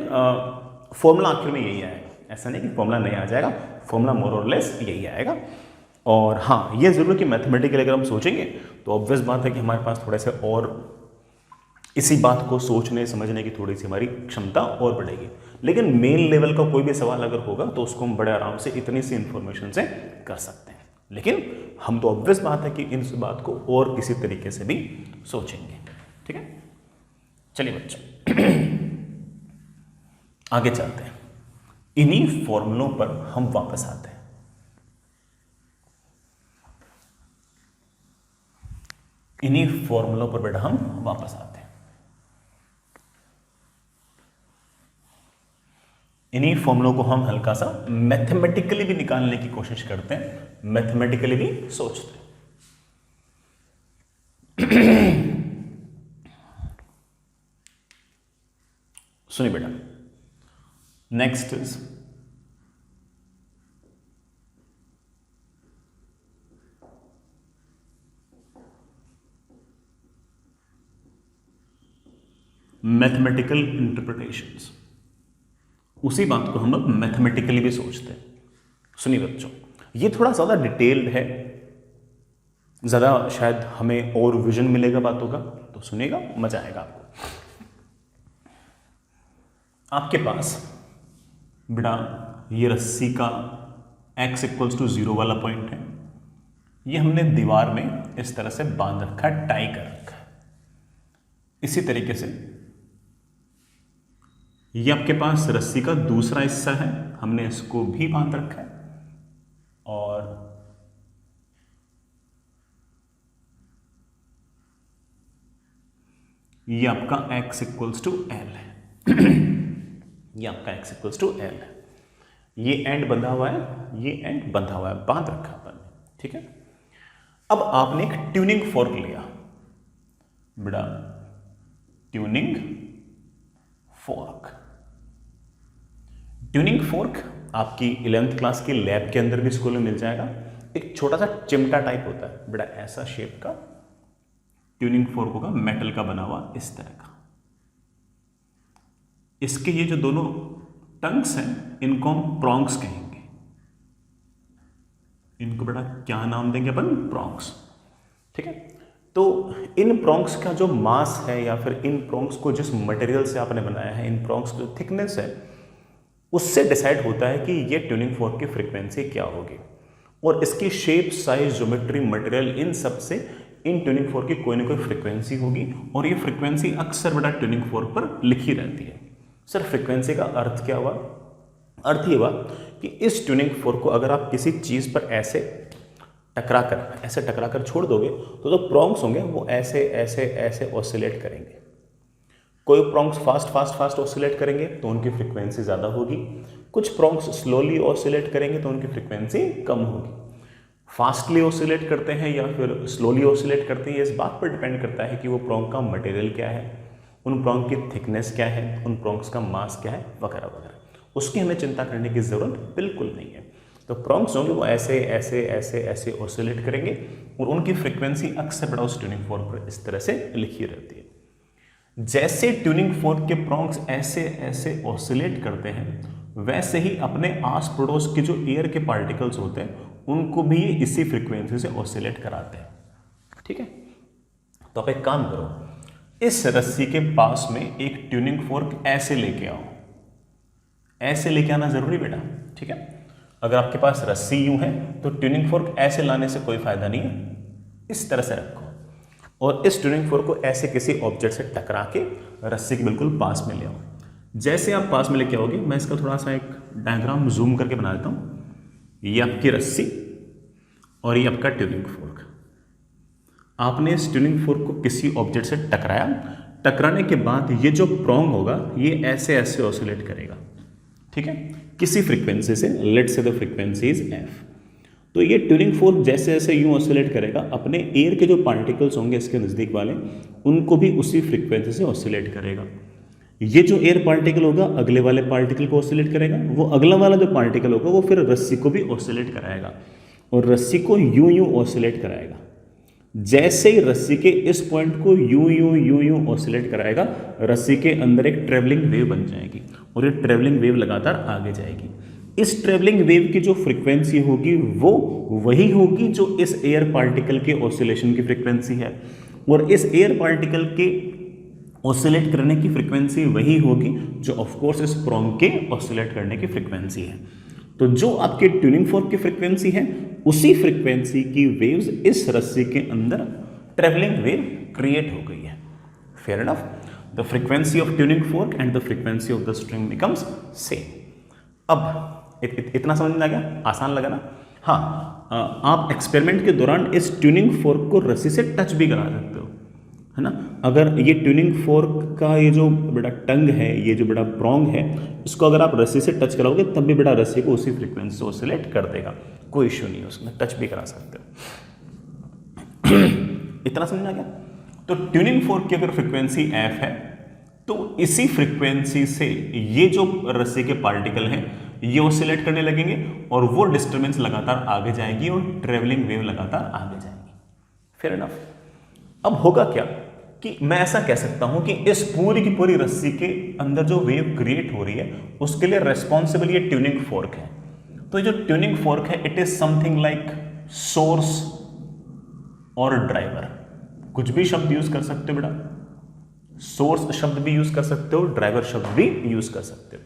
फॉर्मूला आखिर में यही आएगा, ऐसा नहीं कि फॉर्मूला नहीं आ जाएगा, फॉर्मूला मोर और लेस यही आएगा। और हाँ, ये जरूर कि मैथमेटिकली अगर हम सोचेंगे तो ऑब्वियस बात है कि हमारे पास थोड़े से और इसी बात को सोचने समझने की थोड़ी सी हमारी क्षमता और बढ़ेगी, लेकिन मेन लेवल का कोई भी सवाल अगर होगा तो उसको हम बड़े आराम से इतनी सी इंफॉर्मेशन से कर सकते हैं, लेकिन हम तो ऑब्वियस बात है कि इन बात को और किसी तरीके से भी सोचेंगे। ठीक है, चलिए बच्चों आगे चलते हैं, इन्हीं फॉर्मूलों पर हम वापस आते हैं। इन्हीं फॉर्मूलों पर बेटा हम वापस आते हैं, इन्हीं फॉर्मूलों को हम हल्का सा मैथमेटिकली भी निकालने की कोशिश करते हैं, मैथमेटिकली भी सोचते हैं। सुनिए बेटा, नेक्स्ट इज मैथमेटिकल इंटरप्रिटेशंस। उसी बात को हम लोग मैथमेटिकली भी सोचते हैं। सुनिए बच्चों, ये थोड़ा ज़्यादा डिटेल्ड है, ज़्यादा शायद हमें और विजन मिलेगा बातों का, तो सुनिएगा, मजा आएगा आपको। आपके पास बेटा ये रस्सी का x = 0 वाला पॉइंट है, ये हमने दीवार में इस तरह से बांध रखा है, टाई कर रखा है। इसी तरीके से ये आपके पास रस्सी का दूसरा हिस्सा है, हमने इसको भी बांध रखा है, और ये आपका x = L है। ये आपका x = L है, ये एंड बंधा हुआ है, ये एंड बंधा हुआ है, बांध रखा अपन ने। ठीक है, अब आपने एक ट्यूनिंग फोर्क लिया बेटा, ट्यूनिंग फोर्क। ट्यूनिंग फोर्क आपकी 11th क्लास की लैब के अंदर भी स्कूल में मिल जाएगा। एक छोटा सा चिमटा टाइप होता है बेटा, ऐसा शेप का ट्यूनिंग फोर्क होगा, मेटल का बना हुआ इस तरह का। इसके ये जो दोनों टंग्स हैं इनको हम प्रॉन्ग्स कहेंगे। इनको बेटा क्या नाम देंगे अपन? प्रॉन्ग्स। ठीक है, तो इन प्रॉन्ग्स का जो मास है या फिर इन प्रॉन्ग्स को जिस मटेरियल से आपने बनाया है, इन प्रॉन्ग्स की जो थिकनेस है, उससे डिसाइड होता है कि ये ट्यूनिंग फोर्क की फ्रीक्वेंसी क्या होगी। और इसकी शेप, साइज, ज्योमेट्री, मटेरियल, इन सब से इन ट्यूनिंग फोर्क की कोई ना कोई फ्रीक्वेंसी होगी, और ये फ्रीक्वेंसी अक्सर बेटा ट्यूनिंग फोर्क पर लिखी रहती है। सर फ्रीक्वेंसी का अर्थ क्या हुआ? अर्थ ये हुआ कि इस ट्यूनिंग फोर्क को अगर आप किसी चीज़ पर ऐसे टकरा कर छोड़ दोगे तो जो प्रॉन्ग्स होंगे वो ऐसे ऐसे ऐसे ऑसिलेट करेंगे। कोई प्रॉन्ग्स फास्ट ऑसिलेट करेंगे तो उनकी फ्रीक्वेंसी ज़्यादा होगी, कुछ प्रॉन्ग्स स्लोली ऑसिलेट करेंगे तो उनकी फ्रीक्वेंसी कम होगी। फास्टली ऑसिलेट करते हैं या फिर स्लोली ऑसिलेट करते हैं, इस बात पर डिपेंड करता है कि वो प्रॉन्ग का मटेरियल क्या है, उन प्रॉन्ग की थिकनेस क्या है, उन प्रॉन्ग्स का मास क्या है, वगैरह वगैरह। उसकी हमें चिंता करने की ज़रूरत बिल्कुल नहीं है। तो प्रॉन्ग्स होंगे वो ऐसे ऐसे ऐसे ऐसे ऑसिलेट करेंगे, और उनकी फ्रीक्वेंसी अक्सर बड़ा उस ट्यूनिंग फोर्क पर इस तरह से लिखी रहती है। जैसे ट्यूनिंग फोर्क के प्रॉन्ग्स ऐसे ऐसे ऑसिलेट करते हैं, वैसे ही अपने आस पड़ोस के जो एयर के पार्टिकल्स होते हैं उनको भी इसी फ्रीक्वेंसी से ऑसिलेट कराते हैं। ठीक है, तो आप एक काम करो, इस रस्सी के पास में एक ट्यूनिंग फोर्क ऐसे लेके आओ। ऐसे लेके आना जरूरी बेटा। ठीक है, अगर आपके पास रस्सी यूं है तो ट्यूनिंग फोर्क ऐसे लाने से कोई फायदा नहीं है, इस तरह से रखो, और इस ट्यूनिंग फोर्क को ऐसे किसी ऑब्जेक्ट से टकरा के रस्सी के बिल्कुल पास में ले आओ। जैसे आप पास में लेके आओगे, मैं इसका थोड़ा सा एक डायग्राम जूम करके बना देता हूँ। ये आपकी रस्सी और ये आपका ट्यूनिंग फोर्क। आपने इस ट्यूनिंग फोर्क को किसी ऑब्जेक्ट से टकराया, टकराने के बाद ये जो प्रोंग होगा ये ऐसे ऐसे ऑसिलेट करेगा, ठीक है, किसी फ्रीक्वेंसी से, let's say the frequency is F. तो ये ट्यूनिंग फोर्क जैसे जैसे यूं ऑसिलेट करेगा, अपने एयर के जो पार्टिकल्स होंगे इसके नज़दीक वाले, उनको भी उसी फ्रीक्वेंसी से ऑसिलेट करेगा। ये जो एयर पार्टिकल होगा अगले वाले पार्टिकल को ऑसिलेट करेगा, वो अगला वाला जो पार्टिकल होगा वो फिर रस्सी को भी ऑसिलेट कराएगा और रस्सी को यूं यूं ऑसिलेट कराएगा। जैसे ही रस्सी के इस पॉइंट को यूं यूं यूं यूं ऑसिलेट कराएगा, रस्सी के अंदर एक ट्रेवलिंग वेव बन जाएगी और ये ट्रेवलिंग वेव लगातार आगे जाएगी। इस ट्रेवलिंग वेव की जो फ्रीक्वेंसी होगी वो वही होगी जो इस एयर पार्टिकल के ऑसिलेशन की फ्रीक्वेंसी है, और इस एयर पार्टिकल के ऑसिलेट करने की फ्रीक्वेंसी वही होगी जो ऑफकोर्स इस प्रोंग के ऑसिलेट करने की फ्रीक्वेंसी है। तो जो आपके ट्यूनिंग फोर्क की फ्रीक्वेंसी है उसी फ्रीक्वेंसी की वेव्स इस रस्सी के अंदर ट्रेवलिंग वेव क्रिएट हो गई है। Fair enough, the frequency of tuning fork and the frequency of the string becomes same. अब इतना समझ में आ गया? आसान लगा ना? हाँ, आप एक्सपेरिमेंट के दौरान इस ट्यूनिंग फोर्क को रस्सी से टच भी करा सकते हो, है ना। अगर ये ट्यूनिंग फोर्क का ये जो बड़ा टंग है, ये जो बड़ा प्रोंग है, इसको अगर आप रस्सी से टच कराओगे तब भी बड़ा रस्सी को उसी फ्रीक्वेंसी से ऑसिलेट कर देगा, कोई इश्यू नहीं है उसमें, टच भी करा सकते हो। इतना समझ में आ गया? तो ट्यूनिंग फोर्क की अगर फ्रीक्वेंसी एफ है तो इसी फ्रीक्वेंसी से ये जो रस्सी के पार्टिकल हैं ये ऑसिलेट करने लगेंगे और वो डिस्टर्बेंस लगातार आगे जाएगी और ट्रेवलिंग वेव लगातार आगे जाएगी। Fair enough. अब होगा क्या कि मैं ऐसा कह सकता हूं कि इस पूरी की पूरी रस्सी के अंदर जो वेव क्रिएट हो रही है उसके लिए रेस्पॉन्सिबल ये ट्यूनिंग फोर्क है। तो ये जो ट्यूनिंग फोर्क है it is something like source और ड्राइवर। कुछ भी शब्द यूज कर सकते हो बेटा, सोर्स शब्द भी यूज कर सकते हो, ड्राइवर शब्द भी यूज कर सकते हो।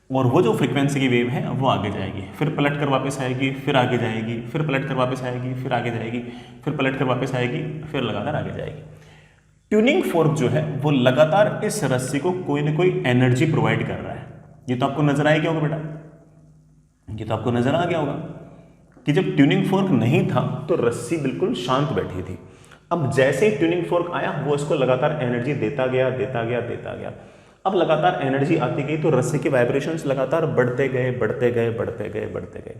और वो जो फ्रीक्वेंसी की वेव है वो आगे जाएगी, फिर पलट कर वापस आएगी, फिर आगे जाएगी, फिर पलट कर वापस आएगी, फिर आगे जाएगी, फिर पलट कर वापस आएगी, फिर लगातार आगे जाएगी। ट्यूनिंग फोर्क जो है वो लगातार इस रस्सी को कोई ना कोई एनर्जी प्रोवाइड कर रहा है। ये तो आपको नजर आ गया होगा बेटा, ये तो आपको नजर आ गया होगा कि जब ट्यूनिंग फोर्क नहीं था तो रस्सी बिल्कुल शांत बैठी थी। अब जैसे ही ट्यूनिंग फोर्क आया वो इसको लगातार एनर्जी देता गया, देता गया, देता गया। अब लगातार एनर्जी आती गई तो रस्सी के वाइब्रेशंस लगातार बढ़ते गए, बढ़ते गए, बढ़ते गए, बढ़ते गए।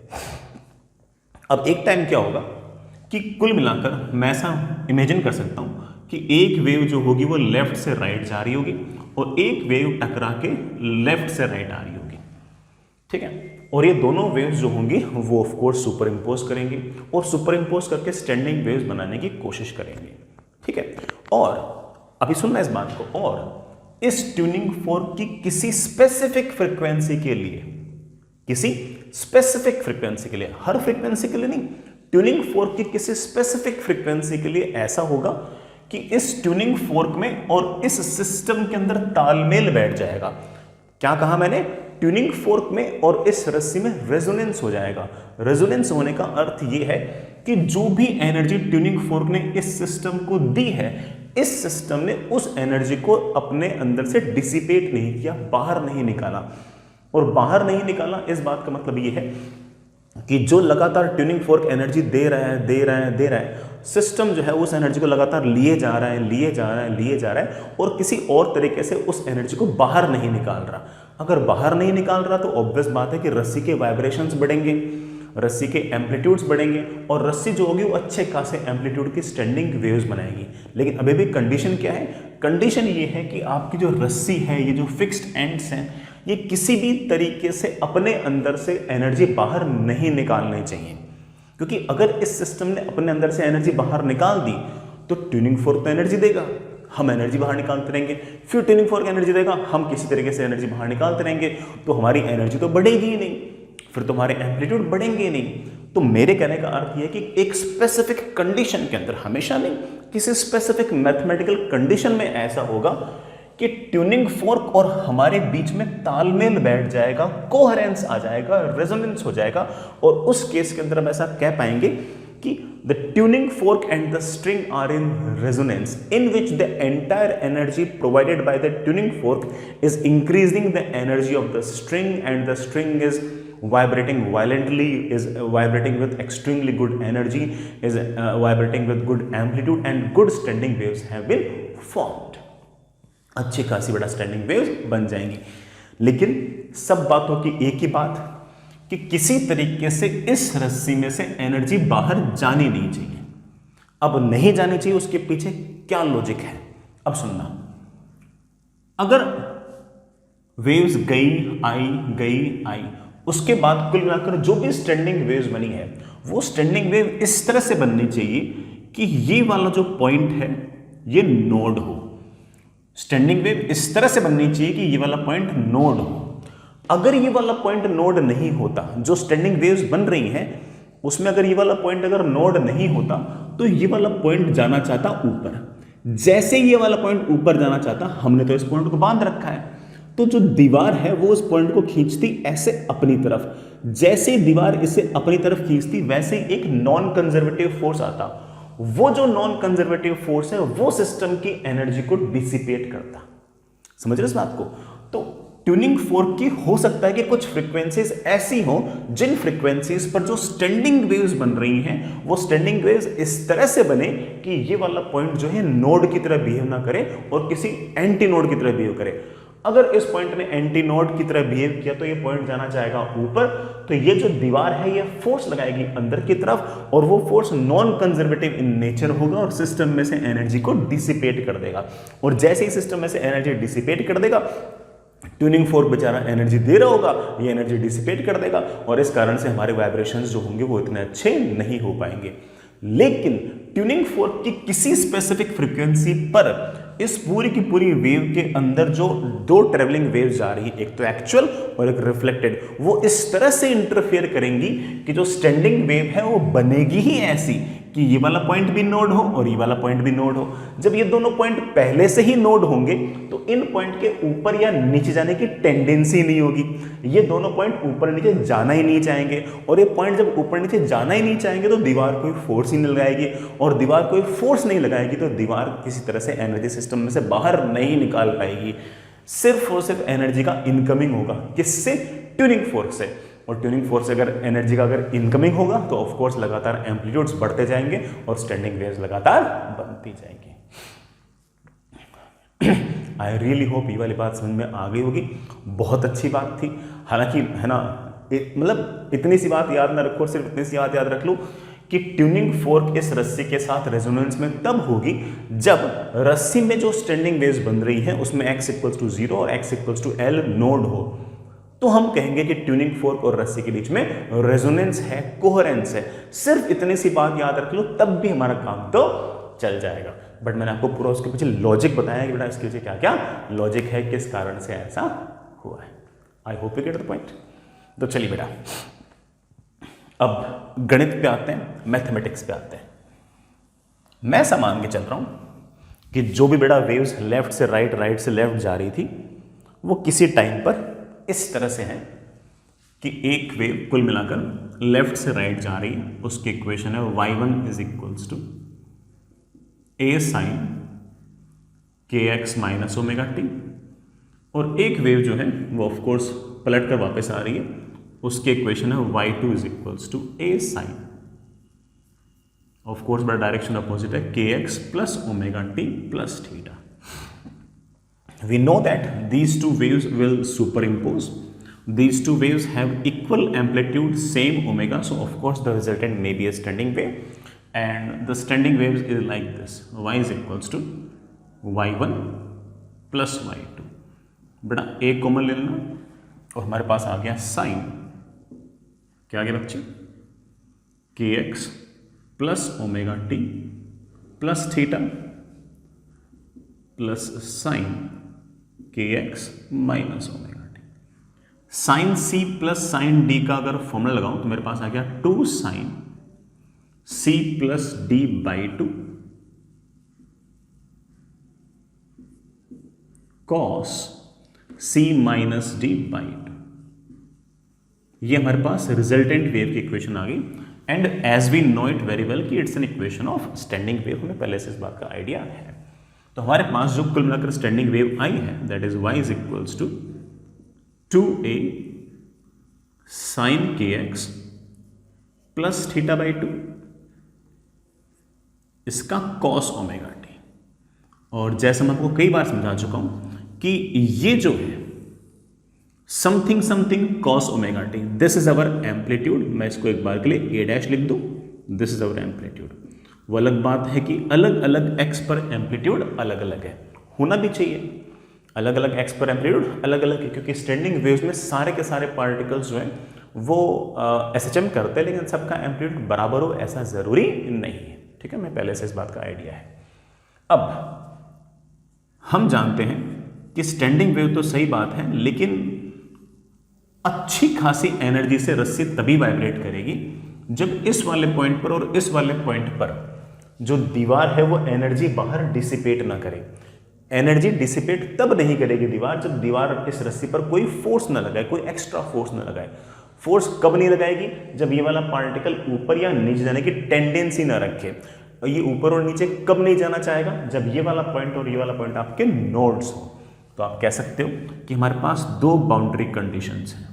अब एक टाइम क्या होगा कि कुल मिलाकर मैं ऐसा इमेजिन कर सकता हूं कि एक वेव जो होगी वो लेफ्ट से राइट जा रही होगी और एक वेव टकरा के लेफ्ट से राइट आ रही होगी, ठीक है। और ये दोनों वेव्स जो होंगी वो ऑफ कोर्स सुपर इम्पोज करेंगे और सुपर इम्पोज करके स्टैंडिंग वेव्स बनाने की कोशिश करेंगे, ठीक है। और अभी सुनना इस बात को, और इस ट्यूनिंग फोर्क की किसी स्पेसिफिक फ्रीक्वेंसी के लिए, किसी स्पेसिफिक फ्रीक्वेंसी के लिए, हर फ्रीक्वेंसी के लिए नहीं, ट्यूनिंग फोर्क की किसी स्पेसिफिक फ्रीक्वेंसी के लिए ऐसा होगा कि इस ट्यूनिंग फोर्क में और इस सिस्टम के अंदर तालमेल बैठ जाएगा। क्या कहा मैंने? ट्यूनिंग फोर्क में और इस रस्सी में रेजोनेंस हो जाएगा। रेजोनेंस होने का अर्थ यह है कि जो भी एनर्जी ट्यूनिंग फोर्क ने इस सिस्टम को दी है, इस सिस्टम ने उस एनर्जी को अपने अंदर से डिसिपेट नहीं किया, बाहर नहीं निकाला। और बाहर नहीं निकाला इस बात का मतलब यह है कि जो लगातार ट्यूनिंग फोर्क एनर्जी दे रहा है, दे रहा है, दे रहा है, सिस्टम जो है उस एनर्जी को लगातार लिए जा रहा है, लिए जा रहा है, लिए जा रहा है और किसी और तरीके से उस एनर्जी को बाहर नहीं निकाल रहा। अगर बाहर नहीं निकाल रहा तो ऑब्वियस बात है कि रस्सी के वाइब्रेशंस बढ़ेंगे, रस्सी के एम्पलीट्यूड्स बढ़ेंगे और रस्सी जो होगी वो अच्छे खासे एम्पलीट्यूड की स्टैंडिंग वेव्स बनाएगी। लेकिन अभी भी कंडीशन क्या है? कंडीशन ये है कि आपकी जो रस्सी है, ये जो फिक्स्ड एंड्स हैं, ये किसी भी तरीके से अपने अंदर से एनर्जी बाहर नहीं निकालनी चाहिए। क्योंकि अगर इस सिस्टम ने अपने अंदर से एनर्जी बाहर निकाल दी तो ट्यूनिंग फोर्क तो एनर्जी देगा, हम एनर्जी बाहर निकालते रहेंगे, फिर ट्यूनिंग फोर्क एनर्जी देगा, हम किसी तरीके से एनर्जी बाहर निकालते रहेंगे, तो हमारी एनर्जी तो बढ़ेगी ही नहीं, फिर तुम्हारे एम्पलीट्यूड बढ़ेंगे नहीं। तो मेरे कहने का अर्थ यह है कि एक स्पेसिफिक कंडीशन के अंदर, हमेशा नहीं, किसी स्पेसिफिक मैथमेटिकल कंडीशन में ऐसा होगा कि ट्यूनिंग फोर्क और हमारे बीच में तालमेल बैठ जाएगा, कोहेरेंस आ जाएगा, रेजोनेंस हो जाएगा और उस केस के अंदर हम ऐसा कह पाएंगे कि the tuning fork and the string are in resonance, in which the entire energy provided by the tuning fork is increasing the energy of the string, and the string is vibrating violently, is vibrating with extremely good energy, is vibrating with good amplitude, and good standing waves have been formed. अच्छी खासी बड़ा standing waves बन जाएंगी। लेकिन सब बातों की एक ही बात कि किसी तरीके से इस रस्सी में से एनर्जी बाहर जानी नहीं चाहिए। अब नहीं जानी चाहिए, उसके पीछे क्या लॉजिक है, अब सुनना। अगर वेव्स गई आई, उसके बाद कुल मिलाकर जो भी स्टैंडिंग वेव्स बनी है वो स्टैंडिंग वेव इस तरह से बननी चाहिए कि ये वाला जो पॉइंट है ये नोड हो। स्टैंडिंग वेव इस तरह से बननी चाहिए कि ये वाला पॉइंट नोड हो। अगर ये वाला पॉइंट नोड नहीं होता, जो स्टैंडिंग वेव्स बन रही हैं उसमें अगर ये वाला पॉइंट अगर नोड नहीं होता तो ये वाला पॉइंट जाना चाहता ऊपर। जैसे ये वाला पॉइंट ऊपर जाना चाहता, हमने तो इस पॉइंट को बांध रखा है, तो जो दीवार है वो उस पॉइंट को खींचती ऐसे अपनी तरफ। जैसे दीवार इसे अपनी तरफ खींचती वैसे एक नॉन कंजर्वेटिव फोर्स आता। वो जो नॉन कंजर्वेटिव फोर्स है वो सिस्टम की एनर्जी को डिसिपेट करता। समझ रहे इस बात को? तो ट्यूनिंग फोर्क की हो सकता है कि कुछ फ्रीक्वेंसीज ऐसी हो जिन फ्रीक्वेंसीज पर जो स्टैंडिंग वेव्स बन रही हैं वो स्टैंडिंग वेव्स इस तरह से बने कि ये वाला पॉइंट जो है नोड की तरह बिहेव ना करे और किसी एंटी नोड की तरह बिहेव करे। अगर इस पॉइंट ने एंटी नोड की तरह बिहेव किया तो ये पॉइंट जाना चाहेगा ऊपर, तो ये जो दीवार है ये फोर्स लगाएगी अंदर की तरफ और वो force non conservative in nature होगा और सिस्टम में से एनर्जी को डिसिपेट कर देगा। और जैसे ही सिस्टम में से एनर्जी डिसिपेट कर देगा, ट्यूनिंग फोर्क बेचारा एनर्जी दे रहा होगा, ये एनर्जी डिसिपेट कर देगा और इस कारण से हमारे वाइब्रेशंस जो होंगे वो इतने अच्छे नहीं हो पाएंगे। लेकिन ट्यूनिंग फोर्क की किसी स्पेसिफिक फ्रीक्वेंसी पर इस पूरी की पूरी वेव के अंदर जो दो ट्रेवलिंग वेव्स जा रही है, एक तो एक्चुअल और एक रिफ्लेक्टेड, वो इस तरह से इंटरफेयर करेंगी कि जो स्टैंडिंग वेव है वो बनेगी ही ऐसी कि ये वाला पॉइंट भी नोड हो और ये वाला पॉइंट भी नोड हो। जब ये दोनों पॉइंट पहले से ही नोड होंगे तो इन पॉइंट के ऊपर या नीचे जाने की टेंडेंसी नहीं होगी। ये दोनों पॉइंट ऊपर नीचे जाना ही नहीं चाहेंगे और ये पॉइंट जब ऊपर नीचे जाना ही नहीं चाहेंगे तो दीवार कोई फोर्स ही नहीं लगाएगी और दीवार कोई फोर्स नहीं लगाएगी तो दीवार किसी तरह से एनर्जी सिस्टम में से बाहर नहीं निकाल पाएगी। सिर्फ और सिर्फ एनर्जी का इनकमिंग होगा। किससे? ट्यूनिंग फोर्क से। और ट्यूनिंग फोर्स से अगर एनर्जी का अगर इनकमिंग होगा तो ऑफ कोर्स लगातार एम्पलीट्यूड्स बढ़ते जाएंगे और स्टैंडिंग वेव्स लगातार बनती जाएंगी। आई रियली होप ये वाली बात समझ में आ गई होगी। बहुत अच्छी बात थी, हालांकि है ना, मतलब इतनी सी बात याद ना रखो, सिर्फ इतनी सी बात याद रख लो कि ट्यूनिंग फोर्क इस रस्सी के साथ रेजोनेंस में तब होगी जब रस्सी में जो स्टैंडिंग वेव्स बन रही है उसमें x=0 और x=L नोड हो, तो हम कहेंगे कि ट्यूनिंग फोर्क और रस्सी के बीच में रेजोनेंस है, कोहेरेंस है। सिर्फ इतनी सी बात याद रख लो तब भी हमारा काम तो चल जाएगा। बट मैंने आपको पूरा उसके पीछे लॉजिक बताया कि बेटा इसके पीछे क्या क्या लॉजिक है, किस कारण से ऐसा हुआ है। I hope you get the point. तो चलिए बेटा, अब गणित पे आते हैं, मैथमेटिक्स पे आते हैं। मैं ऐसा मान के चल रहा हूं कि जो भी बेटा वेव्स लेफ्ट से राइट, राइट से लेफ्ट जा रही थी वो किसी टाइम पर इस तरह से है कि एक वेव कुल मिलाकर लेफ्ट से राइट जा रही है, उसकी इक्वेशन है y1 = a sin kx - ωt, और एक वेव जो है वो ऑफ कोर्स पलट कर वापस आ रही है, उसकी इक्वेशन है y2 = a sin, of course बड़ा डायरेक्शन अपोजिट है, kx + ωt + theta. We know that these two waves will superimpose. These two waves have equal amplitude, same omega, so of course the resultant may be a standing wave, and the standing waves is like this: y = y1 + y2। बेटा एक common ले लेना और हमारे पास आ गया sign, क्या आ गया बच्चे, kx + ωt + theta plus sine kx - ωt। Sine c plus sine d का अगर फॉर्मूला लगाऊं तो मेरे पास आ गया 2 sin c + d/2 cos c - d/2। ये हमारे पास रिजल्टेंट वेव की इक्वेशन आ गई। And as we know it very well कि it's an equation of standing wave, हमें पहले से इस बात का आइडिया है। तो हमारे पास जो कुल मिलाकर स्टैंडिंग वेव आई है that is y = 2a sin kx + θ/2 इसका cos ωt। और जैसे मैं आपको कई बार समझा चुका हूं कि ये जो है something something cos omega T, this is our amplitude. मैं इसको एक बार के लिए ए डैश लिख दूं, दिस इज अवर एम्पलीट्यूड। वो अलग बात है कि अलग अलग एक्स पर एम्पलीट्यूड अलग अलग है, होना भी चाहिए। अलग अलग एक्स पर एम्पलीट्यूड अलग अलग है, क्योंकि स्टैंडिंग वेव्स में सारे के सारे पार्टिकल्स जो हैं वो एसएचएम करते हैं, लेकिन सबका एम्पलीट्यूड बराबर हो ऐसा जरूरी नहीं है। ठीक है, मैं पहले से इस बात का आइडिया है। अब हम जानते हैं कि स्टैंडिंग वेव तो सही बात है, लेकिन अच्छी खासी एनर्जी से रस्सी तभी वाइब्रेट करेगी जब इस वाले पॉइंट पर और इस वाले पॉइंट पर जो दीवार है वो एनर्जी बाहर डिसिपेट ना करे। एनर्जी डिसिपेट तब नहीं करेगी दीवार जब दीवार इस रस्सी पर कोई फोर्स ना लगाए, कोई एक्स्ट्रा फोर्स ना लगाए। फोर्स कब नहीं लगाएगी? जब ये वाला पार्टिकल ऊपर या नीचे जाने की टेंडेंसी ना रखे। और ये ऊपर और नीचे कब नहीं जाना चाहेगा? जब ये वाला पॉइंट और ये वाला पॉइंट आपके नोड्स हो। तो आप कह सकते हो कि हमारे पास दो बाउंड्री कंडीशंस हैं।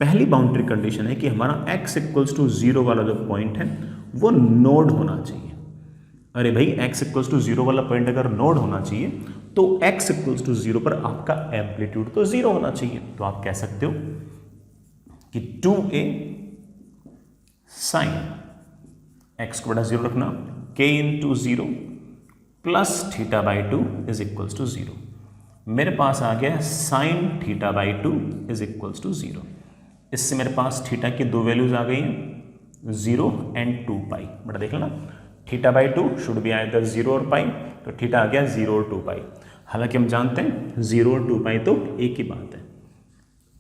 पहली बाउंड्री कंडीशन है कि हमारा x इक्वल्स टू 0 वाला जो पॉइंट है वो नोड होना चाहिए। अरे भाई, x इक्वल्स टू 0 वाला पॉइंट अगर नोड होना चाहिए तो x इक्वल्स टू 0 पर आपका एम्पलीट्यूड तो 0 होना चाहिए। तो आप कह सकते हो कि 2a साइन x को बड़ा 0 रखना, k into 0 plus theta by 2 is equals to 0। मेरे पास आ गया sine theta by 2 is equals to 0। इससे मेरे पास थीटा की दो वैल्यूज आ गई हैं, 0 एंड 2 पाई। बड़ा देख लेना, theta by 2 should be either 0 और पाई, तो थीटा आ गया 0 और 2 पाई। हालांकि हम जानते हैं 0 और 2 पाई तो एक ही बात है,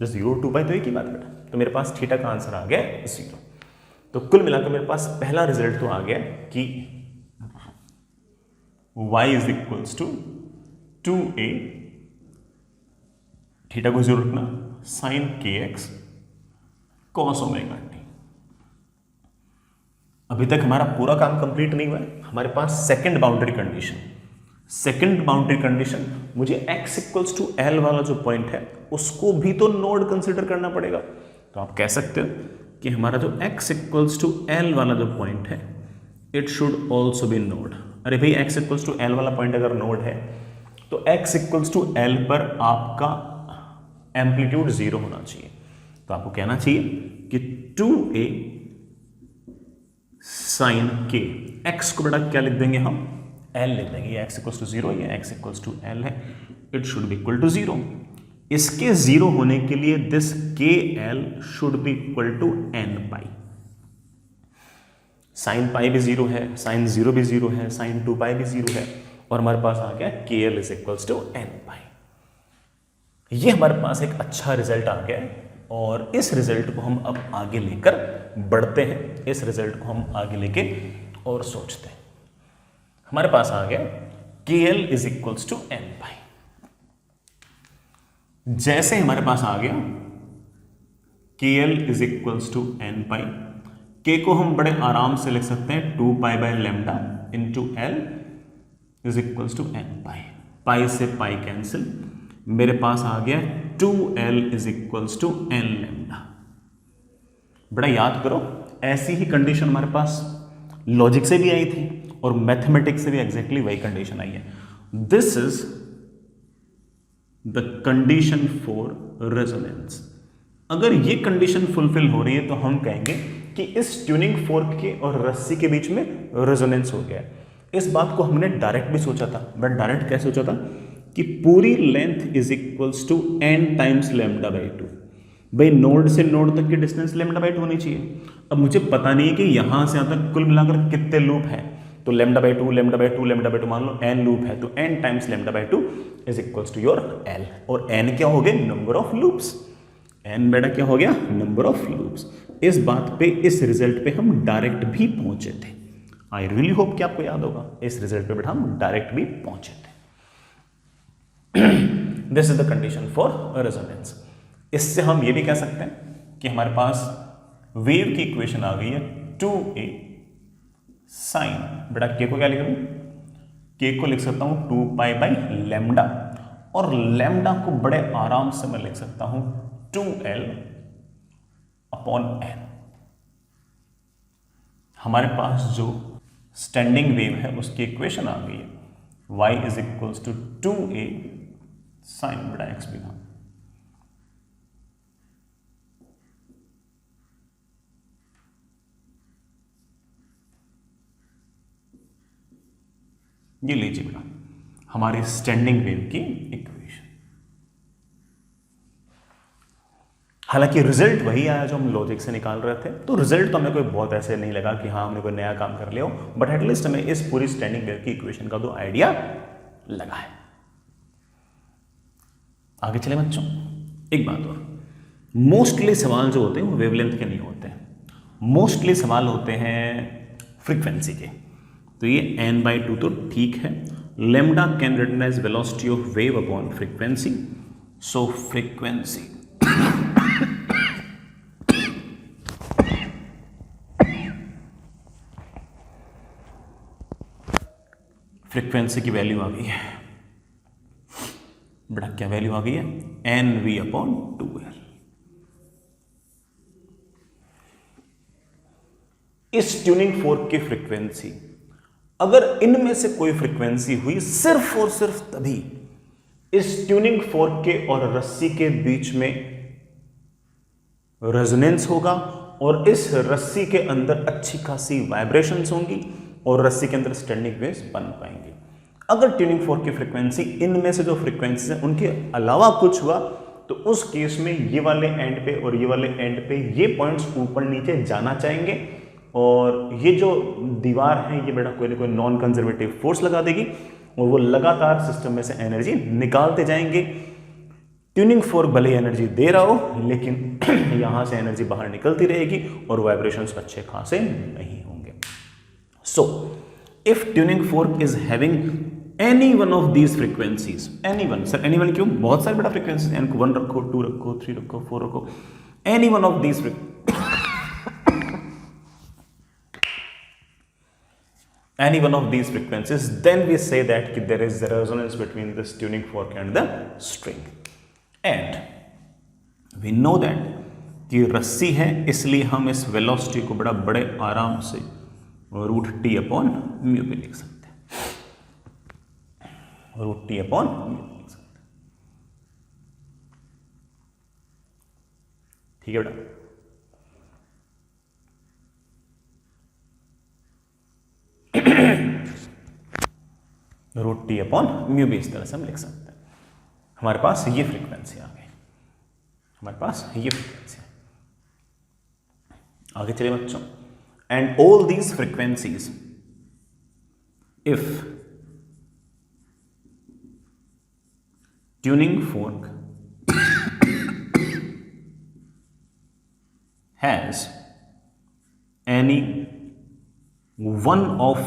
जो 0 और 2 पाई तो एक ही बात है बेटा। तो मेरे पास थीटा का आंसर आ गया 0। तो कुल मिलाकर मेरे पास पहला रिजल्ट तो आ गया कि y is equals to 2a, theta को 0 रखना, sine kx cos omega t. अभी तक हमारा पूरा काम कंप्लीट नहीं हुआ है। हमारे पास second boundary condition, second boundary condition, मुझे x इक्वल्स टू l वाला जो पॉइंट है उसको भी तो नोड कंसिडर करना पड़ेगा। तो आप कह सकते हो कि हमारा जो x इक्वल्स टू l वाला जो पॉइंट है it should also V node. अरे भाई, x इक्वल्स टू l वाला पॉइंट अगर नोड है तो x इक्वल्स टू l पर आपका एम्पलीट्यूड 0 होना चाहिए। तो आपको कहना चाहिए कि 2a साइन k, x को बेटा क्या लिख देंगे हम? l लिख देंगे। ये x इक्वल्स टू 0, ये x इक्वल्स टू l है, it should be equal to 0। इसके 0 होने के लिए this kl should be equal to n pi. Sine pi भी 0 है, साइन 0 भी 0 है, साइन 2 पाई भी 0 है, और हमारे पास आ गया kl is equals to n pi. ये हमारे पास एक अच्छा रिजल्ट आ गया है, और इस रिजल्ट को हम अब आगे लेकर बढ़ते हैं। इस रिजल्ट को हम आगे लेके और सोचते हैं। हमारे पास आ गया kl is equals to n pi. जैसे हमारे पास आ गया kl is equals to n pi, k को हम बड़े आराम से लिख सकते हैं 2 pi by lambda into l is equals to n pi. Pi से पाई कैंसिल, मेरे पास आ गया 2l is equals to n lambda. बड़ा याद करो, ऐसी ही कंडीशन हमारे पास लॉजिक से भी आई थी और मैथमेटिक्स से भी एग्जैक्टली वही कंडीशन आई है। This is the condition for resonance. अगर ये कंडीशन फुलफिल हो रही है तो हम कहेंगे कि इस ट्यूनिंग फोर्क के और रस्सी के बीच में रेजोनेंस हो गया। इस बात को हमने डायरेक्ट भी सोचा था, बट डायरेक्ट कैसे सोचा था कि पूरी length is equals to n times lambda by 2। भाई, नोड से नोड तक की डिस्टेंस लैम्डा बाई 2 होनी चाहिए। अब मुझे पता नहीं है कि यहां से यहां तक कुल मिलाकर कितने लूप है, तो lambda by 2 lambda by 2 lambda by 2 मान लो n लूप है, तो n times lambda by 2 is equals to your l। और n क्या हो गए? Number of loops. n बेटा क्या हो गया? Number of loops. इस बात पे, इस रिजल्ट पे हम डायरेक्ट भी पहुंचे थे। आई रियली होप कि आपको याद होगा, इस रिजल्ट पे बेटा हम डायरेक्ट भी पहुंचे थे। This is the condition for resonance. इससे हम ये भी कह सकते हैं कि हमारे पास वेव की इक्वेशन आ गई है 2a साइन, बेटा k को क्या लिख लूं? k को लिख सकता हूं 2 पाई बाई लैम्डा, और लैम्डा को बड़े आराम से मैं लिख सकता हूं 2l अपॉन n। हमारे पास जो स्टैंडिंग वेव है उसकी इक्वेशन आ गई है y is equals to 2a sine बटा एक्स भी था। ये लीजिए बेटा हमारी स्टैंडिंग वेव की इक्वेशन। हालांकि रिजल्ट वही आया जो हम लॉजिक से निकाल रहे थे, तो रिजल्ट तो हमें कोई बहुत ऐसे नहीं लगा कि हाँ हमने कोई नया काम कर लिया हो, बट एटलीस्ट हमें इस पूरी स्टैंडिंग वेव की इक्वेशन का तो आइडिया लगा है। आगे चले बच्चों, एक बात और, मोस्टली सवाल जो होते हैं वो वेवलेंथ के नहीं होते हैं, मोस्टली सवाल होते हैं फ्रीक्वेंसी के। तो ये n/2 तो ठीक है। Lambda can written as velocity of wave upon frequency, so frequency frequency की वैल्यू आ गई है बेटा, क्या वैल्यू आ गई है, nv/2l। इस ट्यूनिंग फोर्क की फ्रीक्वेंसी, अगर इनमें से कोई फ्रीक्वेंसी हुई सिर्फ और सिर्फ तभी इस ट्यूनिंग फोर्क के और रस्सी के बीच में रेजोनेंस होगा और इस रस्सी के अंदर अच्छी खासी वाइब्रेशंस होंगी और रस्सी के अंदर स्टैंडिंग वेव्स बन पाएंगी। अगर ट्यूनिंग फोर्क की फ्रीक्वेंसी इनमें से जो फ्रीक्वेंसीज हैं उनके अलावा कुछ हुआ तो उस केस में ये वाले एंड पे और ये वाले एंड पे ये पॉइंट्स ऊपर नीचे जाना चाहेंगे और ये जो दीवार है ये बेटा कोई ना कोई नॉन कंजर्वेटिव फोर्स लगा देगी और वो लगातार सिस्टम में से एनर्जी निकालते जाएंगे। ट्यूनिंग फोर्क भले ही एनर्जी दे रहा हो लेकिन यहां से एनर्जी बाहर निकलती रहेगी और वाइब्रेशंस अच्छे खासे नहीं होंगे। So if tuning fork is having any one of these frequencies, any one, sir any one क्यों, बहुत सारे बेटा फ्रीक्वेंसीज, एन को 1 रखो, 2 रखो, 3 रखो, 4 रखो, any one of these any one of these frequencies, then we say that there is a resonance between this tuning fork and the string, and we know that कि रस्सी है इसलिए हम इस वेलोसिटी को बड़े आराम से √T/μ भी लिख सकते हैं, √T/μ लिख सकते हैं। ठीक है बेटा, √T/μ भी इस तरह से हम लिख सकते हैं। हमारे पास ये फ्रीक्वेंसी आ गई, हमारे पास ये फ्रीक्वेंसी। आगे चलिए बच्चों, and all these frequencies if tuning fork has any one of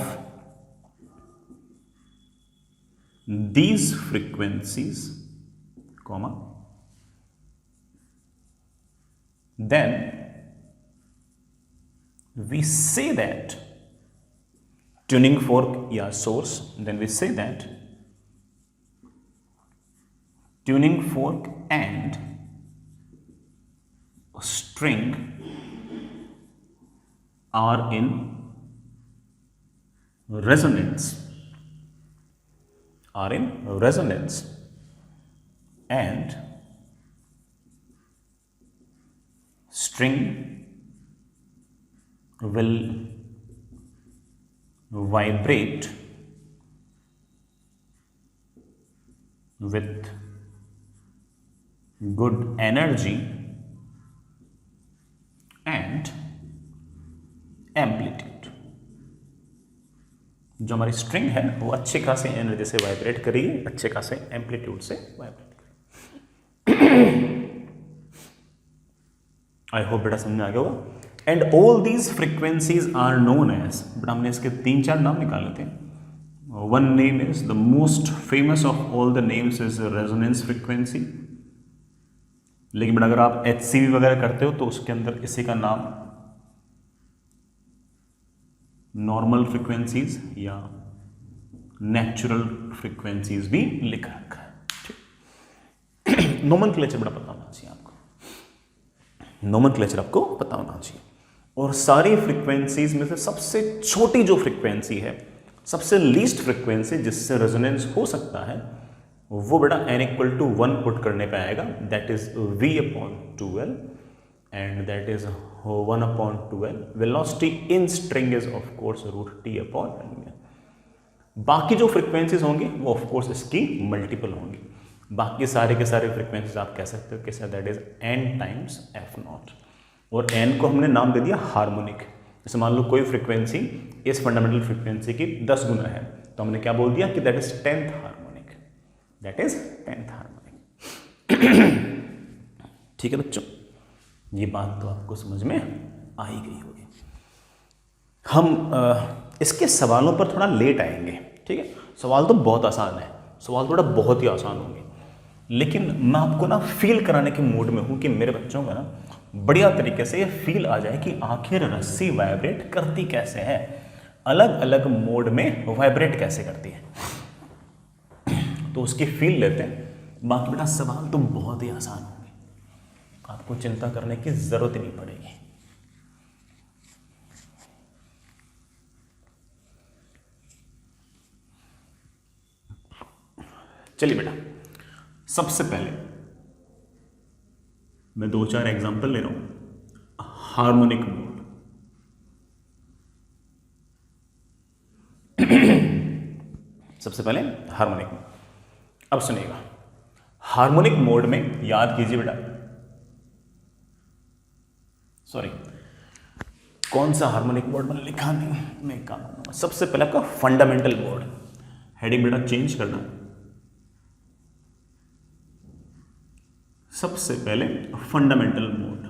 these frequencies, comma, then we say that tuning fork या source, then we say that tuning fork and string are in resonance, and string will vibrate with good energy and amplitude। जो हमारी string है वो अच्छे खासे energy से vibrate करेगी, अच्छे खासे एम्पलीट्यूड से वाइब्रेट करेगी। आई होप बेटा समझ में आ गया होगा। And all these frequencies are known as, but हमने इसके 3-4 नाम निकाले थे। One name is the most famous of all the names is resonance frequency, लेकिन बट अगर आप HCV वगैरह करते हो तो उसके अंदर इसी का नाम नॉर्मल फ्रीक्वेंसीज या नेचुरल फ्रीक्वेंसीज भी लिख रखा है। नोमेनक्लेचर बड़ा पता होना चाहिए आपको, नोमेनक्लेचर आपको पता होना चाहिए। और सारी फ्रीक्वेंसीज में से सबसे छोटी जो फ्रीक्वेंसी है, सबसे लीस्ट फ्रीक्वेंसी जिससे रेजोनेंस हो सकता है, वो बेटा n इक्वल टू 1 पुट करने पे आएगा, that is v upon 2l and that is 1 upon 2l। Velocity in string is of course root t upon l। बाकी जो फ्रीक्वेंसीज होंगी वो ऑफ कोर्स इसकी मल्टीपल होंगी। बाकी सारे के सारे फ्रीक्वेंसीज आप कह सकते हो कि that is n times f not, और n को हमने नाम दे दिया हार्मोनिक। जैसे मान लो कोई फ्रीक्वेंसी इस फंडामेंटल फ्रीक्वेंसी की 10 गुना है, तो हमने क्या बोल दिया कि that is 10th harmonic, that is 10th harmonic. ठीक है बच्चों, ये बात तो आपको समझ में आ ही गई होगी। हम इसके सवालों पर थोड़ा लेट आएंगे, ठीक है। सवाल तो बहुत आसान है, सवाल थोड़ा बहुत ही आसान होंगे, लेकिन मैं आपको ना फील कराने के मूड में हूं कि मेरे बच्चों का ना बढ़िया तरीके से ये फील आ जाए कि आखिर रस्सी वाइब्रेट करती कैसे है, अलग अलग मोड में वाइब्रेट कैसे करती है, तो उसकी फील लेते हैं। बाकी बेटा सवाल तो बहुत ही आसान होंगे, आपको चिंता करने की जरूरत ही नहीं पड़ेगी। चलिए बेटा, सबसे पहले मैं 2-4 एग्जांपल ले रहा हूं। हार्मोनिक मोड, सबसे पहले हार्मोनिक मोड। अब सुनिएगा, हार्मोनिक मोड में याद कीजिए बेटा, सॉरी कौन सा हार्मोनिक मोड मैंने लिखा नहीं, मैं काम करूंगा। सबसे पहले आपका फंडामेंटल मोड, हेडिंग बेटा चेंज करना। सबसे पहले फंडामेंटल मोड।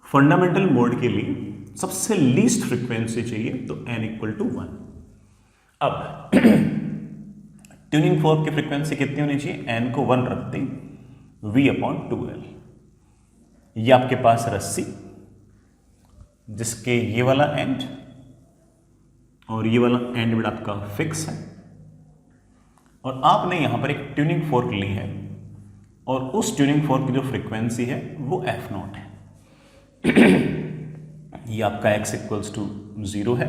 फंडामेंटल मोड के लिए सबसे लीस्ट फ्रीक्वेंसी चाहिए, तो n इक्वल टू 1। अब ट्यूनिंग फोर्क की फ्रीक्वेंसी कितनी होनी चाहिए, n को 1 रखते v अपॉन 2l। ये आपके पास रस्सी जिसके ये वाला एंड और ये वाला एंड बेटा आपका फिक्स है, और आपने यहां पर एक ट्यूनिंग फोर्क ली है, और उस ट्यूनिंग फोर्क की जो फ्रीक्वेंसी है वो f नॉट है। ये आपका x इक्वल्स टू 0 है,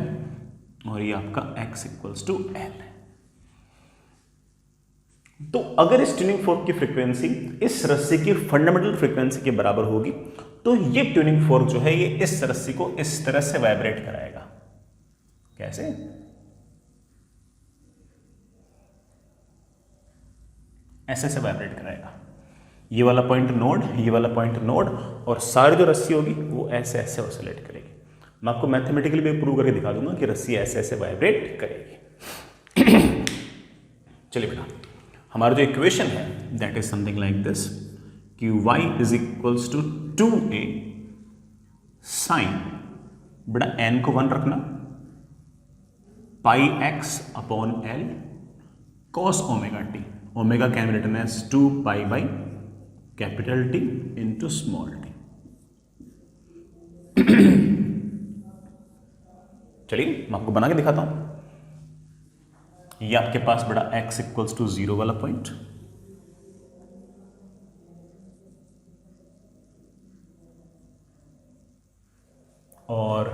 और ये आपका x इक्वल्स टू l है। तो अगर इस ट्यूनिंग फोर्क की फ्रीक्वेंसी इस रस्सी की फंडामेंटल फ्रीक्वेंसी के बराबर होगी, तो ये ट्यूनिंग फोर्क जो है ये इस रस्सी को इस तरह से वाइब्रेट कराएगा। कैसे? ऐसे से वाइब्रेट कराएगा। ये वाला पॉइंट नोड, ये वाला पॉइंट नोड, और सारी जो रस्सी होगी वो ऐसे ऐसे ऑसिलेट करेगी। मैं आपको मैथमेटिकली भी प्रूव करके दिखा दूंगा कि रस्सी ऐसे ऐसे वाइब्रेट करेगी। चलिए बेटा, हमारा जो इक्वेशन है that is something like this कि y is equals to 2a sine, बेटा n को 1 रखना, pi x upon l cos omega t। Omega can be written as 2 pi by capital T into small t। चलिए मैं आपको बना के दिखाता हूं। ये आपके पास बड़ा x इक्वल्स टू 0 वाला पॉइंट, और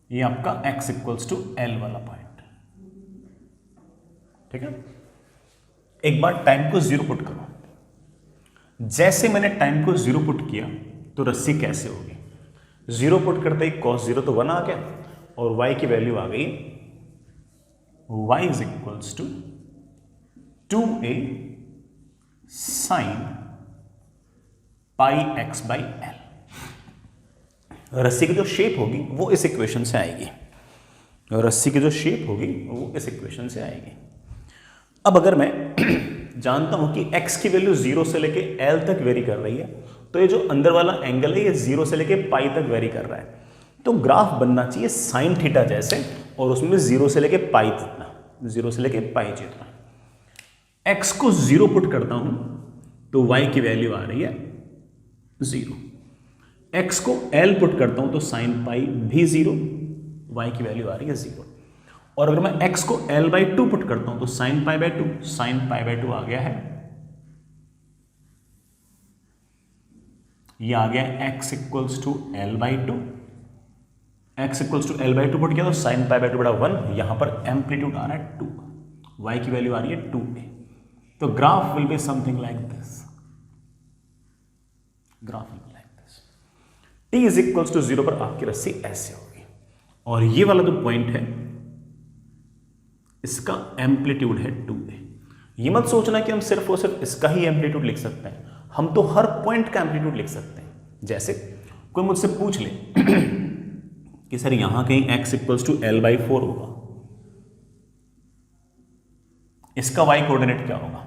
ये आपका x इक्वल्स टू l वाला पॉइंट। ठीक है, एक बार टाइम को 0 पुट करो। जैसे मैंने टाइम को 0 पुट किया तो रस्सी कैसे होगी, 0 पुट करते ही cos 0 तो 1 आ गया, और y की वैल्यू आ गई y is equals to 2a sine pi x by l। रस्सी की जो शेप होगी वो इस इक्वेशन से आएगी, रस्सी की जो शेप होगी वो इस इक्वेशन से आएगी। अब अगर मैं जानता हूं कि x की वैल्यू 0 से लेके l तक वेरी कर रही है, तो ये जो अंदर वाला एंगल है ये 0 से लेके पाई तक वेरी कर रहा है, तो ग्राफ बनना चाहिए साइन थीटा जैसे, और उसमें 0 से लेके पाई जितना, 0 से लेके पाई जितना। x को 0 पुट करता हूं तो y की वैल्यू आ रही है 0। x को l पुट करता हूं तो साइन पाई भी 0, y की वैल्यू आ रही है 0। और अगर मैं x को l बाई 2 पुट करता हूं तो sine pi by 2, sine pi by 2 आ गया है, ये आ गया x equals to l by 2 x equals to l by two put किया तो साइन पाई बाई टू बड़ा 1, यहां पर एम्पलीट्यूड आ रहा है 2, y की वैल्यू आ रही है 2a। तो graph will be something like this, graph will be like this. t is equals to 0 पर आपकी रस्सी ऐसे होगी, और ये वाला जो पॉइंट है इसका एम्पलीट्यूड है 2a। ये मत सोचना कि हम सिर्फ और सिर्फ इसका ही एम्पलीट्यूड लिख सकते हैं, हम तो हर पॉइंट का एम्पलीट्यूड लिख सकते हैं। जैसे कोई मुझसे पूछ ले कि सर यहां कहीं x equals to l by 4 होगा, इसका y कोऑर्डिनेट क्या होगा?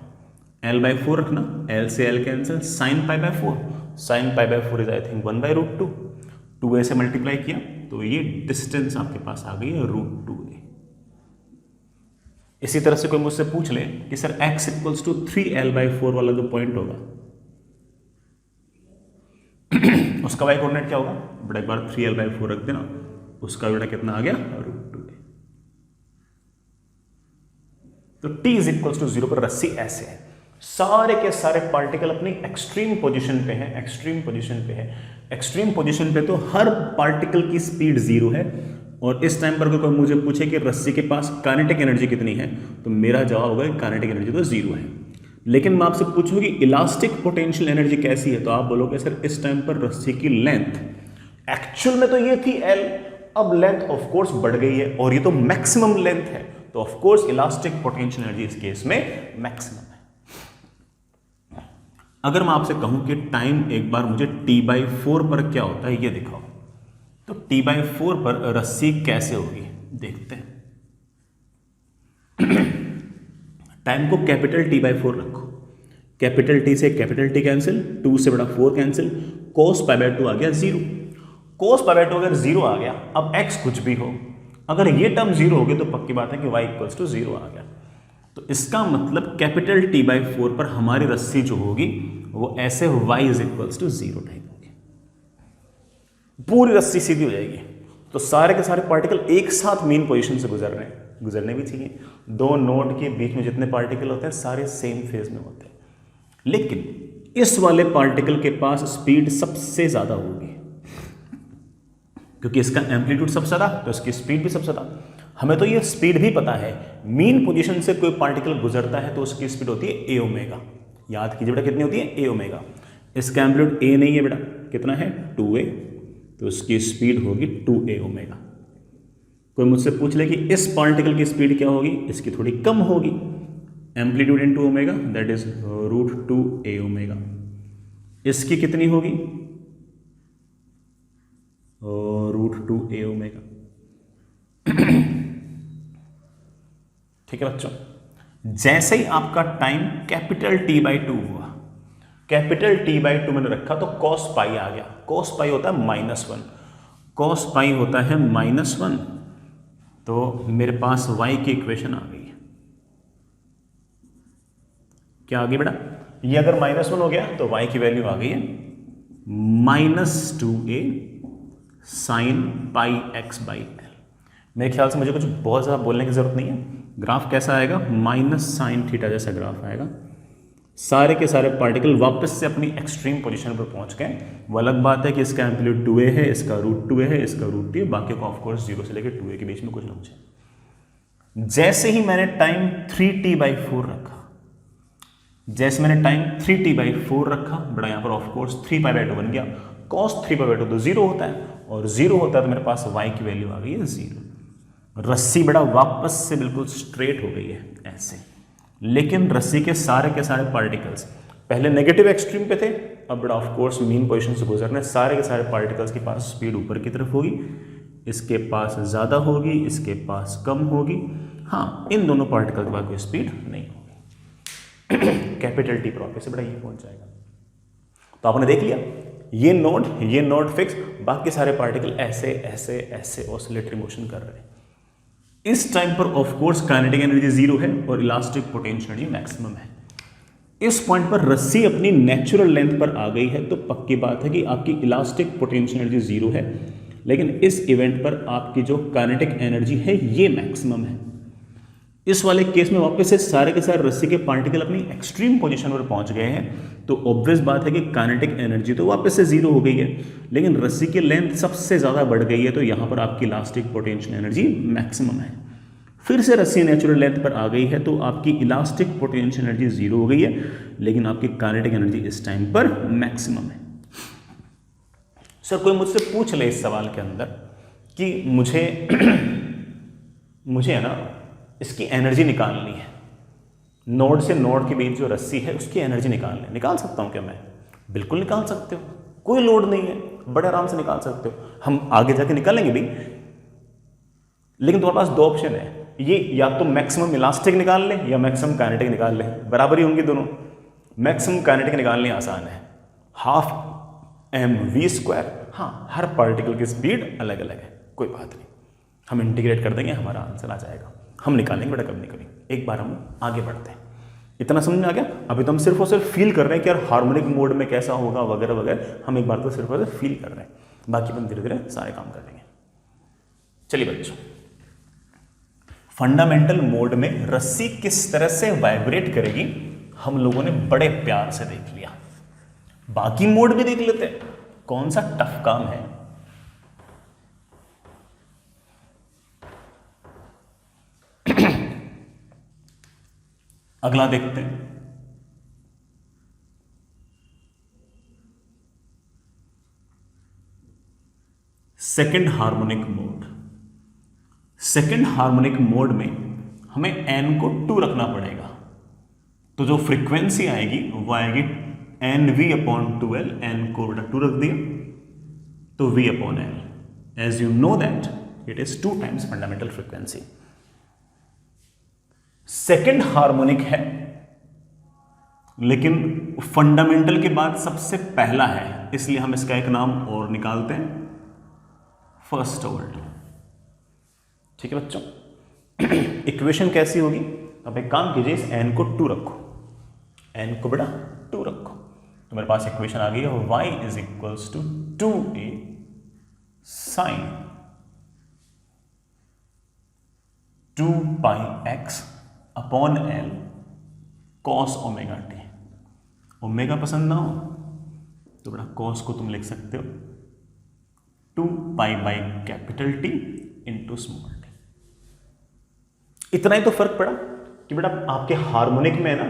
l बाई 4 रखना, l से l cancel, sine pi by 4, sine pi by 4 is I think 1 by root 2, 2a से मल्टीप्लाई किया तो ये डिस्टेंस आपके पास आ गई है रूट 2a। इसी तरह से कोई मुझसे पूछ ले कि sir x equals to 3l by 4 वाला जो पॉइंट होगा उसका y कोऑर्डिनेट क्या होगा? बड़ा एक बार 3l बाई 4 रख देना, उसका बेटा कितना आ गया? Root 2a। तो t इज इक्वल्स टू 0 पर रस्सी ऐसे है, सारे के सारे पार्टिकल अपनी एक्सट्रीम पोजीशन पे हैं, एक्सट्रीम पोजीशन पे है। एक्सट्रीम पोजीशन पे तो हर पार्टिकल की स्पीड 0 है, और इस टाइम पर कोई मुझे पूछे कि रस्सी के पास काइनेटिक एनर्जी कितनी है, तो मेरा जवाब होगा कि काइनेटिक एनर्जी तो 0 है। लेकिन मैं आपसे पूछूंगा कि इलास्टिक पोटेंशियल एनर्जी कैसी है, तो आप बोलोगे सर इस टाइम पर रस्सी की लेंथ एक्चुअल में तो ये थी L, अब लेंथ ऑफ कोर्स बढ़ गई है और ये तो मैक्सिमम लेंथ है, तो of course elastic potential energy इस केस में मैक्सिमम है। अगर मैं आपसे कहूं कि टाइम एक बार मुझे t/4 पर क्या होता है ये दिखाओ, तो t/4 पर रस्सी कैसे होगी देखते हैं। टाइम को कैपिटल t/4 रखो, कैपिटल T से कैपिटल T कैंसिल, 2 से बड़ा 4 कैंसिल, cos π/2 आ गया 0, cos π/2 अगर 0 आ गया, अब x कुछ भी हो, अगर ये टर्म 0 हो गई तो पक्की बात है कि y इक्वल्स टू 0 आ गया। तो इसका मतलब कैपिटल t/4 पर हमारी रस्सी जो होगी वो ऐसे y is equals to 0 type होगी, पूरी रस्सी सीधी हो जाएगी। तो सारे के सारे पार्टिकल एक साथ मीन पोजीशन से गुजर रहे हैं, गुजरने भी चाहिए। दो नोड के बीच में जितने पार्टिकल होते हैं सारे सेम फेज में होते हैं, लेकिन इस वाले पार्टिकल के पास स्पीड सबसे ज्यादा होगी, क्योंकि इसका एम्पलीट्यूड सबसे ज्यादा तो इसकी स्पीड भी सबसे ज्यादा। हमें तो ये स्पीड भी पता है, मीन पोजीशन से कोई पार्टिकल गुजरता है तो उसकी स्पीड होती है a ओमेगा। याद कीजिए बेटा कितनी होती है? a omega. इसका एम्पलीट्यूड a नहीं है बेटा, कितना है? 2a, तो इसकी स्पीड होगी 2a ओमेगा। कोई मुझसे पूछ ले कि इस पार्टिकल की स्पीड क्या होगी, इसकी थोड़ी कम होगी, amplitude into omega that is root 2a omega. इसकी कितनी होगी? Root 2a omega. ठीक है बच्चों, जैसे ही आपका टाइम कैपिटल t/2 हुआ, कैपिटल t/2 मैंने रखा तो cos पाई आ गया। cos पाई होता है -1, cos पाई होता है -1, तो मेरे पास y की इक्वेशन आ गई। क्या आ गई बेटा? ये अगर -1 हो गया तो y की वैल्यू आ गई है -2a साइन पाई x/l। मेरे ख्याल से मुझे कुछ बहुत ज़्यादा बोलने की जरूरत नहीं है। ग्राफ कैसा आएगा? -sin थीटा जैसा ग्राफ आएगा। सारे के सारे पार्टिकल वापस से अपनी एक्सट्रीम पोजीशन पर पहुंच गए। वो अलग बात है कि इसका एम्पलीट्यूड 2a है, इसका रूट 2a है, इसका रूट 2 है, बाकी को ऑफकोर्स 0 से लेकर 2a के बीच में कुछ ना पूछे। जैसे ही मैंने टाइम 3t/4 रखा, जैसे मैंने टाइम 3t/4 रखा, बड़ा यहाँ पर ऑफकोर्स 3π/2 बन गया। cos 3π/2 तो 0 होता है, और 0 होता है तो मेरे पास y की वैल्यू आ गई है 0। रस्सी बड़ा वापस से बिल्कुल स्ट्रेट हो गई है ऐसे। लेकिन रस्सी के सारे पार्टिकल्स पहले नेगेटिव एक्सट्रीम पे थे, अब बड़ा ऑफ कोर्स मीन पोजीशन से गुजरने सारे के सारे पार्टिकल्स के पास स्पीड ऊपर की तरफ होगी। इसके पास ज़्यादा होगी, इसके पास कम होगी। हाँ, इन दोनों पार्टिकल के पास कोई स्पीड नहीं होगी। कैपिटल टी पर से बड़ा ये पहुंच जाएगा। तो आपने देख लिया, ये नोड फिक्स, बाकी सारे पार्टिकल ऐसे ऐसे ऐसे ऑसिलेटरी मोशन कर रहे हैं। इस टाइम पर ऑफ कोर्स काइनेटिक एनर्जी 0 है और इलास्टिक पोटेंशियल एनर्जी मैक्सिमम है। इस पॉइंट पर रस्सी अपनी नेचुरल लेंथ पर आ गई है, तो पक्की बात है कि आपकी इलास्टिक पोटेंशियल एनर्जी 0 है, लेकिन इस इवेंट पर आपकी जो काइनेटिक एनर्जी है ये मैक्सिमम है। इस वाले केस में वापस से सारे के सारे रस्सी के पार्टिकल अपनी एक्सट्रीम पोजीशन पर पहुंच गए हैं, तो ऑब्वियस बात है कि काइनेटिक एनर्जी तो वापस से जीरो हो गई है, लेकिन रस्सी की लेंथ सबसे ज़्यादा बढ़ गई है, तो यहाँ पर आपकी इलास्टिक पोटेंशियल एनर्जी मैक्सिमम है। फिर से रस्सी नेचुरल लेंथ पर आ गई है, तो आपकी इलास्टिक पोटेंशियल एनर्जी जीरो हो गई है, लेकिन आपकी काइनेटिक एनर्जी इस टाइम पर मैक्सिमम है। सर कोई मुझसे पूछ ले इस सवाल के अंदर कि मुझे है ना इसकी एनर्जी निकालनी है, नोड से नोड के बीच जो रस्सी है उसकी एनर्जी निकाल सकता हूं क्या मैं? बिल्कुल निकाल सकते हो, कोई लोड नहीं है, बड़े आराम से निकाल सकते हो। हम आगे जाके निकालेंगे भी, लेकिन तुम्हारे पास दो ऑप्शन है, ये या तो मैक्सिमम इलास्टिक निकाल ले या मैक्सिमम काइनेटिक निकाल ले, बराबर ही होंगी दोनों। मैक्सिमम काइनेटिक निकालनी आसान है, 12mv²। हाँ, हर पार्टिकल की स्पीड अलग अलग है, कोई बात नहीं, हम इंटीग्रेट कर देंगे, हमारा आंसर आ जाएगा, हम निकालेंगे, बेटा कभी नहीं कभी। एक बार हम आगे बढ़ते हैं, इतना समझ में आ गया? अभी तो हम सिर्फ और सिर्फ फील कर रहे हैं कि यार हार्मोनिक मोड में कैसा होगा वगैरह वगैरह, हम एक बार तो सिर्फ और सिर्फ फील कर रहे हैं, बाकी हम धीरे धीरे सारे काम कर लेंगे। चलिए बच्चों, फंडामेंटल मोड में रस्सी किस तरह से वाइब्रेट करेगी हम लोगों ने बड़े प्यार से देख लिया, बाकी मोड भी देख लेते हैं, कौन सा टफ काम है। अगला देखते हैं, second harmonic mode. Second harmonic mode में हमें n को 2 रखना पड़ेगा, तो जो फ्रीक्वेंसी आएगी वो आएगी NV/2L, n को बेटा 2 रख दिया तो V/L। As you know that it is 2 times fundamental frequency. Second harmonic है, लेकिन फंडामेंटल के बाद सबसे पहला है, इसलिए हम इसका एक नाम और निकालते हैं, फर्स्ट ऑर्डर। ठीक है बच्चों, इक्वेशन कैसी होगी? अब एक काम कीजिए, इस n को 2 रखो, n को बेटा 2 रखो, तो मेरे पास इक्वेशन आ गई है y = 2a sin 2πx/L cos ωt। Omega पसंद ना हो तो बेटा cos को तुम लिख सकते हो 2π/T × स्मॉल t। इतना ही तो फर्क पड़ा कि बेटा आपके हार्मोनिक में ना,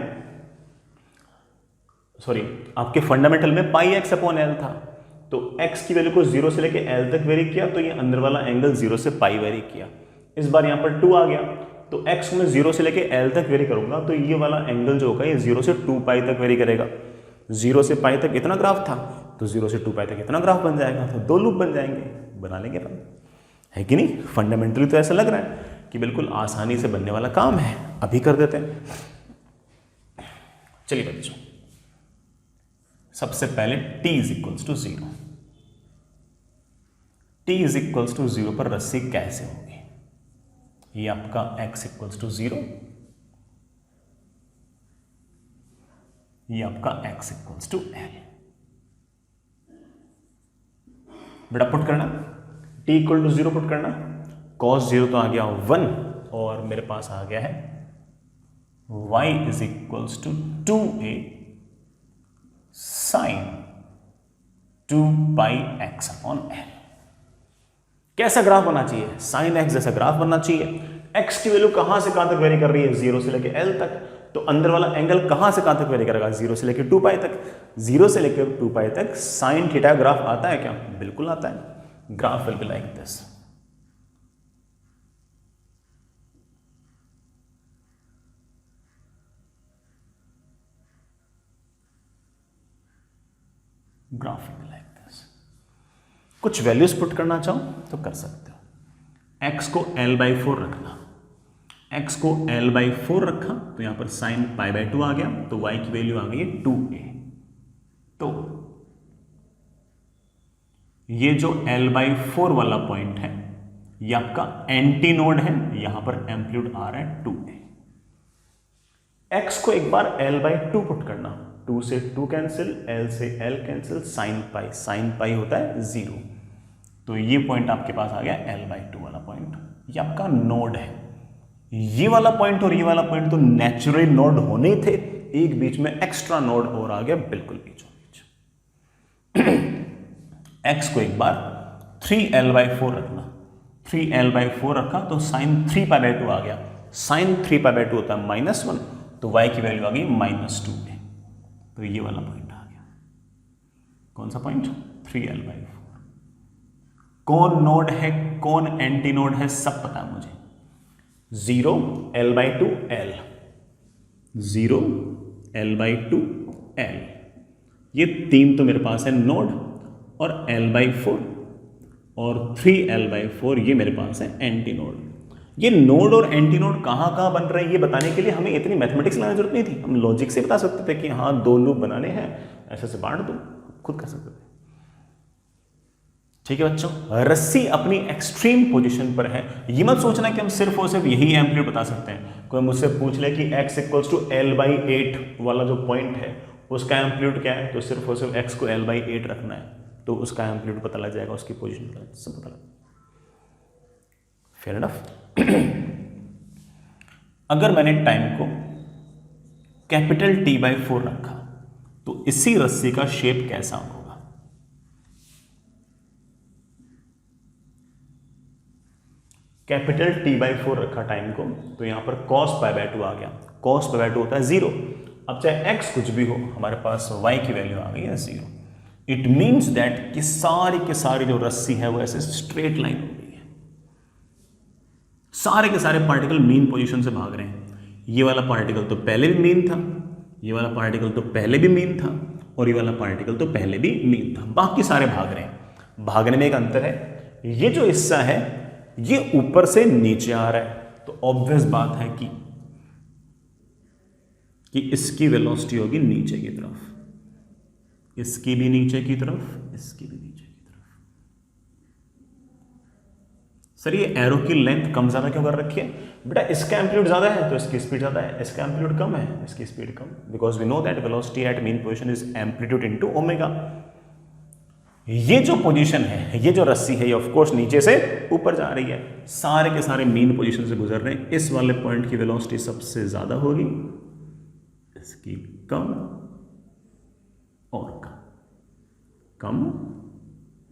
आपके फंडामेंटल में πx/L था, तो x की वैल्यू को 0 से लेके L तक वेरी किया, तो ये अंदर वाला एंगल 0 से π वेरी किया। इस बार यहां पर 2 आ गया, तो x को मैं 0 से लेके L तक वेरी करूंगा, तो ये वाला एंगल जो होगा ये 0 से 2π तक वेरी करेगा। 0 से π तक इतना ग्राफ था, तो 0 से 2π तक इतना ग्राफ बन जाएगा, तो 2 लूप बन जाएंगे, बना लेंगे अपन, है कि नहीं? फंडामेंटली तो ऐसा लग रहा है कि बिल्कुल आसानी से बनने वाला काम है, अभी कर देते हैं। चलिए बच्चों, सबसे पहले t = 0। t = 0 पर रस्सी कैसे होगी? ये आपका x = 0, ये आपका x = L। बेटा पुट करना, t = 0 पुट करना, cos 0 तो आ गया 1, और मेरे पास आ गया है y = 2a sin 2πx/L। कैसा ग्राफ बनना चाहिए? sin x जैसा ग्राफ बनना चाहिए। x की वैल्यू कहां से कहां तक वेरी कर रही है? 0 से लेके L तक, तो अंदर वाला एंगल कहां से कहां तक वेरी करेगा? 0 से लेके 2π तक। 0 से लेके 2π तक sin थीटा ग्राफ आता है क्या? बिल्कुल आता है। Graph will be like this. Graph will be like this. कुछ वैल्यूज पुट करना चाहो तो कर सकते हो। x को L/4 रखना, x को L/4 रखा तो यहां पर sin π/2 आ गया, तो y की वैल्यू आ गई है 2a। तो ये जो L/4 वाला पॉइंट है ये आपका एंटी नोड है, यहां पर एम्पलीट्यूड आ रहा है 2a। x को एक बार L/2 पुट करना, 2 से 2 कैंसिल, L से L कैंसिल, sin π होता है 0, तो ये पॉइंट आपके पास आ गया L/2 वाला पॉइंट, ये आपका नोड है, ये वाला पॉइंट और ये वाला पॉइंट तो नेचुरल नोड होने ही थे, एक बीच में एक्स्ट्रा नोड और आ गया बिल्कुल बीचों बीच। एक्स को एक बार 3l/4 रखना, 3l/4 रखा तो साइन 3π/2 आ गया, साइन 3π/2 होता है -1, तो y की वैल्यू आ गई -2 में। तो ये वाला पॉइंट आ गया, कौन सा पॉइंट? 3l/4। कौन नोड है कौन एंटी नोड है सब पता है मुझे। 0 l/2 l, 0 l/2 l, ये 3 तो मेरे पास है नोड, और l/4 और 3l/4 ये मेरे पास है एंटी नोड। ये नोड और एंटी नोड कहाँ बन रहे हैं ये बताने के लिए हमें इतनी मैथमेटिक्स लाने की जरूरत नहीं थी, हम लॉजिक से बता सकते थे कि हाँ 2 लूप बनाने हैं, ऐसे से बांट दो, खुद कर सकते थे। ठीक है बच्चों, रस्सी अपनी एक्सट्रीम पोजीशन पर है। ये मत सोचना कि हम सिर्फ और सिर्फ यही एम्पलीट्यूड बता सकते हैं। कोई मुझसे पूछ ले कि x = l/8 वाला जो पॉइंट है उसका एम्पलीट्यूड क्या है, तो सिर्फ और सिर्फ x को l/8 रखना है, तो उसका एम्पलीट्यूड पता लग जाएगा, उसकी पोजीशन पता लग, सब पता लग। Fair enough. अगर मैंने टाइम को कैपिटल T/4 रखा तो इसी रस्सी का शेप कैसा होगा? कैपिटल T/4 रखा टाइम को, तो यहां पर cos π/2 आ गया, cos π/2 होता है 0। अब चाहे x कुछ भी हो, हमारे पास y की वैल्यू आ गई है 0। इट मीन्स दैट कि सारी के सारी जो रस्सी है वो ऐसे स्ट्रेट लाइन हो गई है, सारे के सारे पार्टिकल मीन पोजीशन से भाग रहे हैं। ये वाला पार्टिकल तो पहले भी मीन था, ये वाला पार्टिकल तो पहले भी मीन था, और ये वाला पार्टिकल तो पहले भी मीन था, बाकी सारे भाग रहे हैं। भागने में एक अंतर है, ये जो हिस्सा है ये ऊपर से नीचे आ रहा है, तो ऑब्वियस बात है कि इसकी वेलोसिटी होगी नीचे की तरफ, इसकी भी नीचे की तरफ, इसकी भी नीचे की तरफ। सर ये एरो की लेंथ कम ज्यादा क्यों कर रखी है? बेटा इसका एम्पलीट्यूड ज्यादा है तो इसकी स्पीड ज्यादा है, इसका एम्पलीट्यूड कम है इसकी स्पीड कम, because we know that velocity at mean position is amplitude into omega. ये जो पोजीशन है, ये जो रस्सी है, ये ऑफ कोर्स नीचे से ऊपर जा रही है, सारे के सारे मीन पोजीशन से गुजर रहे हैं। इस वाले पॉइंट की वेलोसिटी सबसे ज्यादा होगी, इसकी कम और कम, कम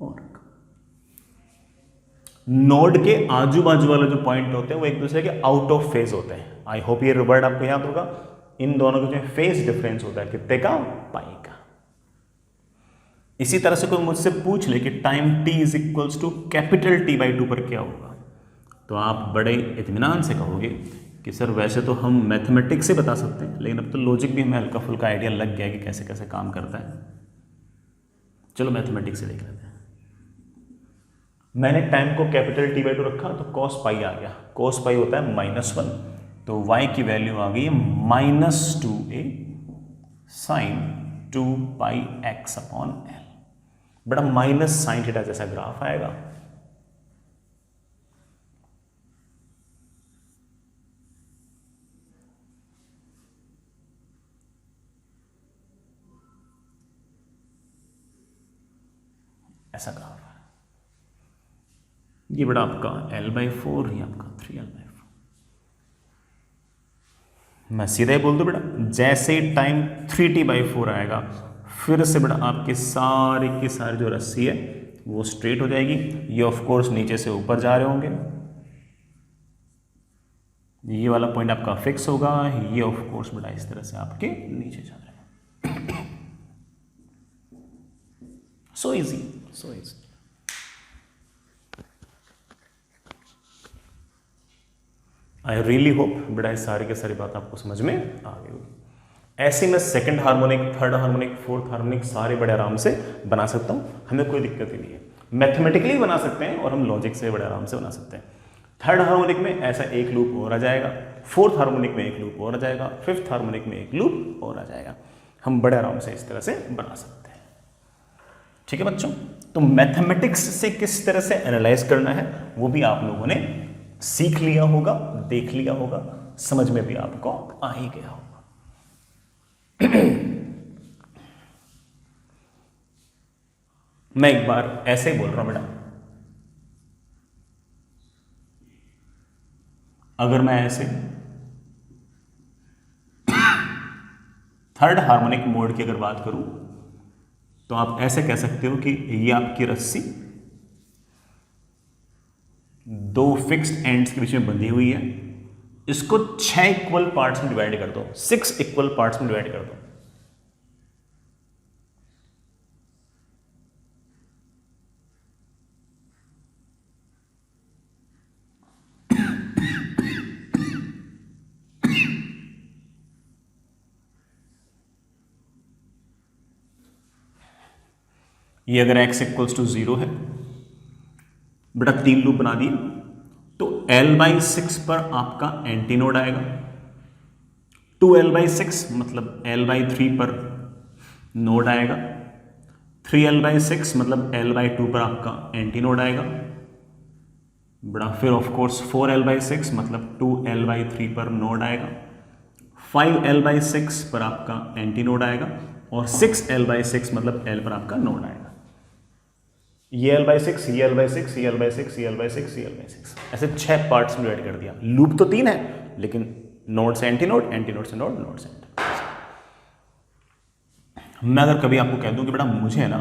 और कम। नोड के आजू बाजू वाले जो पॉइंट होते हैं वो एक दूसरे के आउट ऑफ फेज होते हैं। आई होप ये वर्ड आपको याद होगा। इन दोनों के जो फेज डिफरेंस होता है कितने का? पाई का। इसी तरह से कोई मुझसे पूछ ले कि टाइम t = कैपिटल T/2 पर क्या होगा, तो आप बड़े इत्मीनान से कहोगे कि सर वैसे तो हम मैथमेटिक्स से बता सकते हैं, लेकिन अब तो लॉजिक भी हमें हल्का फुल्का आइडिया लग गया कि कैसे कैसे काम करता है। चलो मैथमेटिक्स से देख लेते हैं। मैंने टाइम को कैपिटल T/2 रखा तो cos π आ गया, cos π होता है -1, तो y की वैल्यू आ गई -2a sin 2πx/l। बड़ा माइनस साइन थीटा जैसा ग्राफ आएगा। ऐसा ग्राफ है। ये बड़ा आपका l/4, ये आपका 3l/4। मैं सीधा ही बोल दूं बेटा, जैसे टाइम 3t/4 आएगा फिर से बेटा आपके सारे के सारे जो रस्सी है वो स्ट्रेट हो जाएगी। ये ऑफ कोर्स नीचे से ऊपर जा रहे होंगे, ये वाला पॉइंट आपका फिक्स होगा, ये ऑफ कोर्स बेटा इस तरह से आपके नीचे जा रहे हैं। So easy, so easy. I really hope बेटा ये सारी के सारी बात आपको समझ में आ गई होगी। ऐसे मैं second harmonic, third harmonic, fourth harmonic सारे बड़े आराम से बना सकता हूँ, हमें कोई दिक्कत ही नहीं है। मैथमेटिकली बना सकते हैं और हम लॉजिक से बड़े आराम से बना सकते हैं। थर्ड हार्मोनिक में ऐसा एक लूप और आ जाएगा, फोर्थ हार्मोनिक में एक लूप और आ जाएगा, फिफ्थ हार्मोनिक में एक लूप और आ जाएगा। हम बड़े आराम से इस तरह से बना सकते हैं। ठीक है बच्चों, तो मैथमेटिक्स से किस तरह से एनालाइज करना है वो भी आप लोगों ने सीख लिया होगा, देख लिया होगा, समझ में भी आपको आ ही गया होगा। मैं एक बार ऐसे ही बोल रहा हूं बेटा, अगर मैं ऐसे थर्ड हार्मोनिक मोड की अगर बात करूं तो आप ऐसे कह सकते हो कि ये आपकी रस्सी दो फिक्स्ड एंड्स के बीच में बंधी हुई है, इसको 6 इक्वल पार्ट्स में डिवाइड कर दो, 6 इक्वल पार्ट्स में डिवाइड कर दो। ये अगर x इक्वल्स टू 0 है, बेटा 3 लूप बना दिए, तो L/6 पर आपका एंटी नोड आएगा, 2L/6 मतलब L/3 पर नोड आएगा, 3L/6 मतलब L/2 पर आपका एंटी नोड आएगा, बड़ा फिर ऑफ कोर्स 4L/6 मतलब 2L/3 पर नोड आएगा, 5L/6 पर आपका एंटी नोड आएगा, और 6L/6 मतलब L पर आपका नोड आएगा। ये L/6, ये L/6, ये L/6, ये L/6, ये L/6, ऐसे 6 पार्ट्स में डिवाइड कर दिया। लूप तो 3 है, लेकिन नोड से एंटी नोड, एंटी नोड से नोड, नोड से एंटी। मैं अगर कभी आपको कह दूं कि बेटा मुझे ना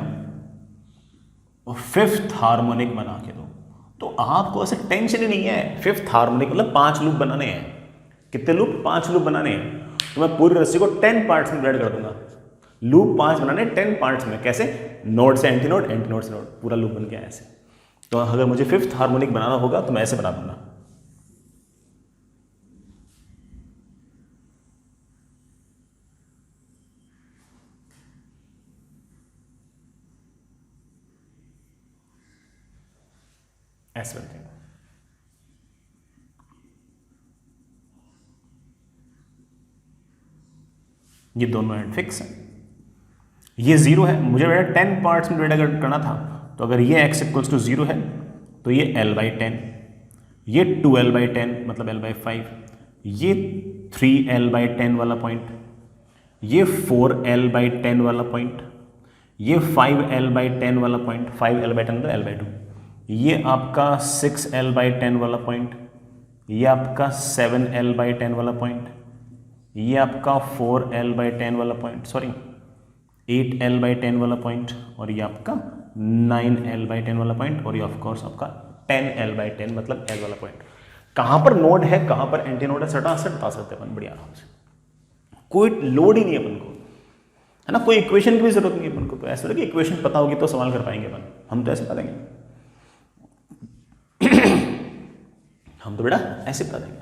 फिफ्थ हार्मोनिक बना के दो, तो आपको ऐसे टेंशन ही नहीं है। फिफ्थ हार्मोनिक मतलब 5 लूप बनाने हैं। कितने लूप? 5 लूप बनाने हैं। तो मैं पूरी रस्सी को 10 पार्ट्स में डिवाइड कर दूंगा। लूप 5 बनाने 10 पार्ट्स में। कैसे? नोड से एंटी नोड, एंटी नोड से नोड, पूरा लूप बन गया ऐसे। तो अगर मुझे फिफ्थ हार्मोनिक बनाना होगा तो मैं ऐसे बना दूंगा। ऐसे बनते हैं। ये दोनों एंड फिक्स है, ये 0 है। मुझे बेटा 10 पार्ट्स में डिवाइड करना था, तो अगर ये x इक्वल्स टू 0 है तो ये L/10, ये 2L/10 मतलब L/5, ये 3L/10 वाला पॉइंट, ये 4L/10 वाला पॉइंट, ये 5L/10 वाला पॉइंट, 5L/10 मतलब L/2, ये आपका 6L/10 वाला पॉइंट, ये आपका 7L/10 वाला पॉइंट, ये आपका 4L/10 वाला पॉइंट, सॉरी 8L/10 वाला पॉइंट, और ये आपका 9L/10 वाला पॉइंट, और ये ऑफकोर्स आपका 10L/10 मतलब L वाला पॉइंट। कहां पर नोड है, कहां पर एंटी नोड है, सटासट बता सकते हैं अपन बढ़िया आराम से। कोई लोड ही नहीं है अपन को, है ना। कोई इक्वेशन की भी जरूरत नहीं है अपन को। तो ऐसा लगे इक्वेशन पता होगी तो सवाल कर पाएंगे अपन, हम तो ऐसे बता देंगे। हम तो बेटा ऐसे बता देंगे।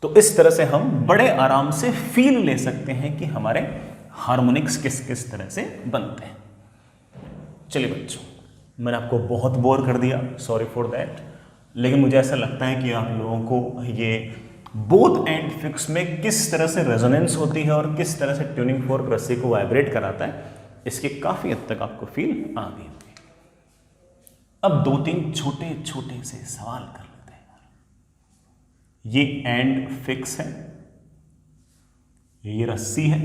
तो इस तरह से हम बड़े आराम से फील ले सकते हैं कि हमारे हार्मोनिक्स किस किस तरह से बनते हैं। चलिए बच्चों, मैंने आपको बहुत बोर कर दिया, सॉरी फॉर दैट, लेकिन मुझे ऐसा लगता है कि आप लोगों को ये बोथ एंड फिक्स में किस तरह से रेजोनेंस होती है और किस तरह से ट्यूनिंग फोर्क रस्सी को वाइब्रेट कराता है, इसकी काफी हद तक आपको फील आ गई होगी। अब 2-3 छोटे छोटे से सवाल कर लेते हैं। ये एंड फिक्स है, ये रस्सी है,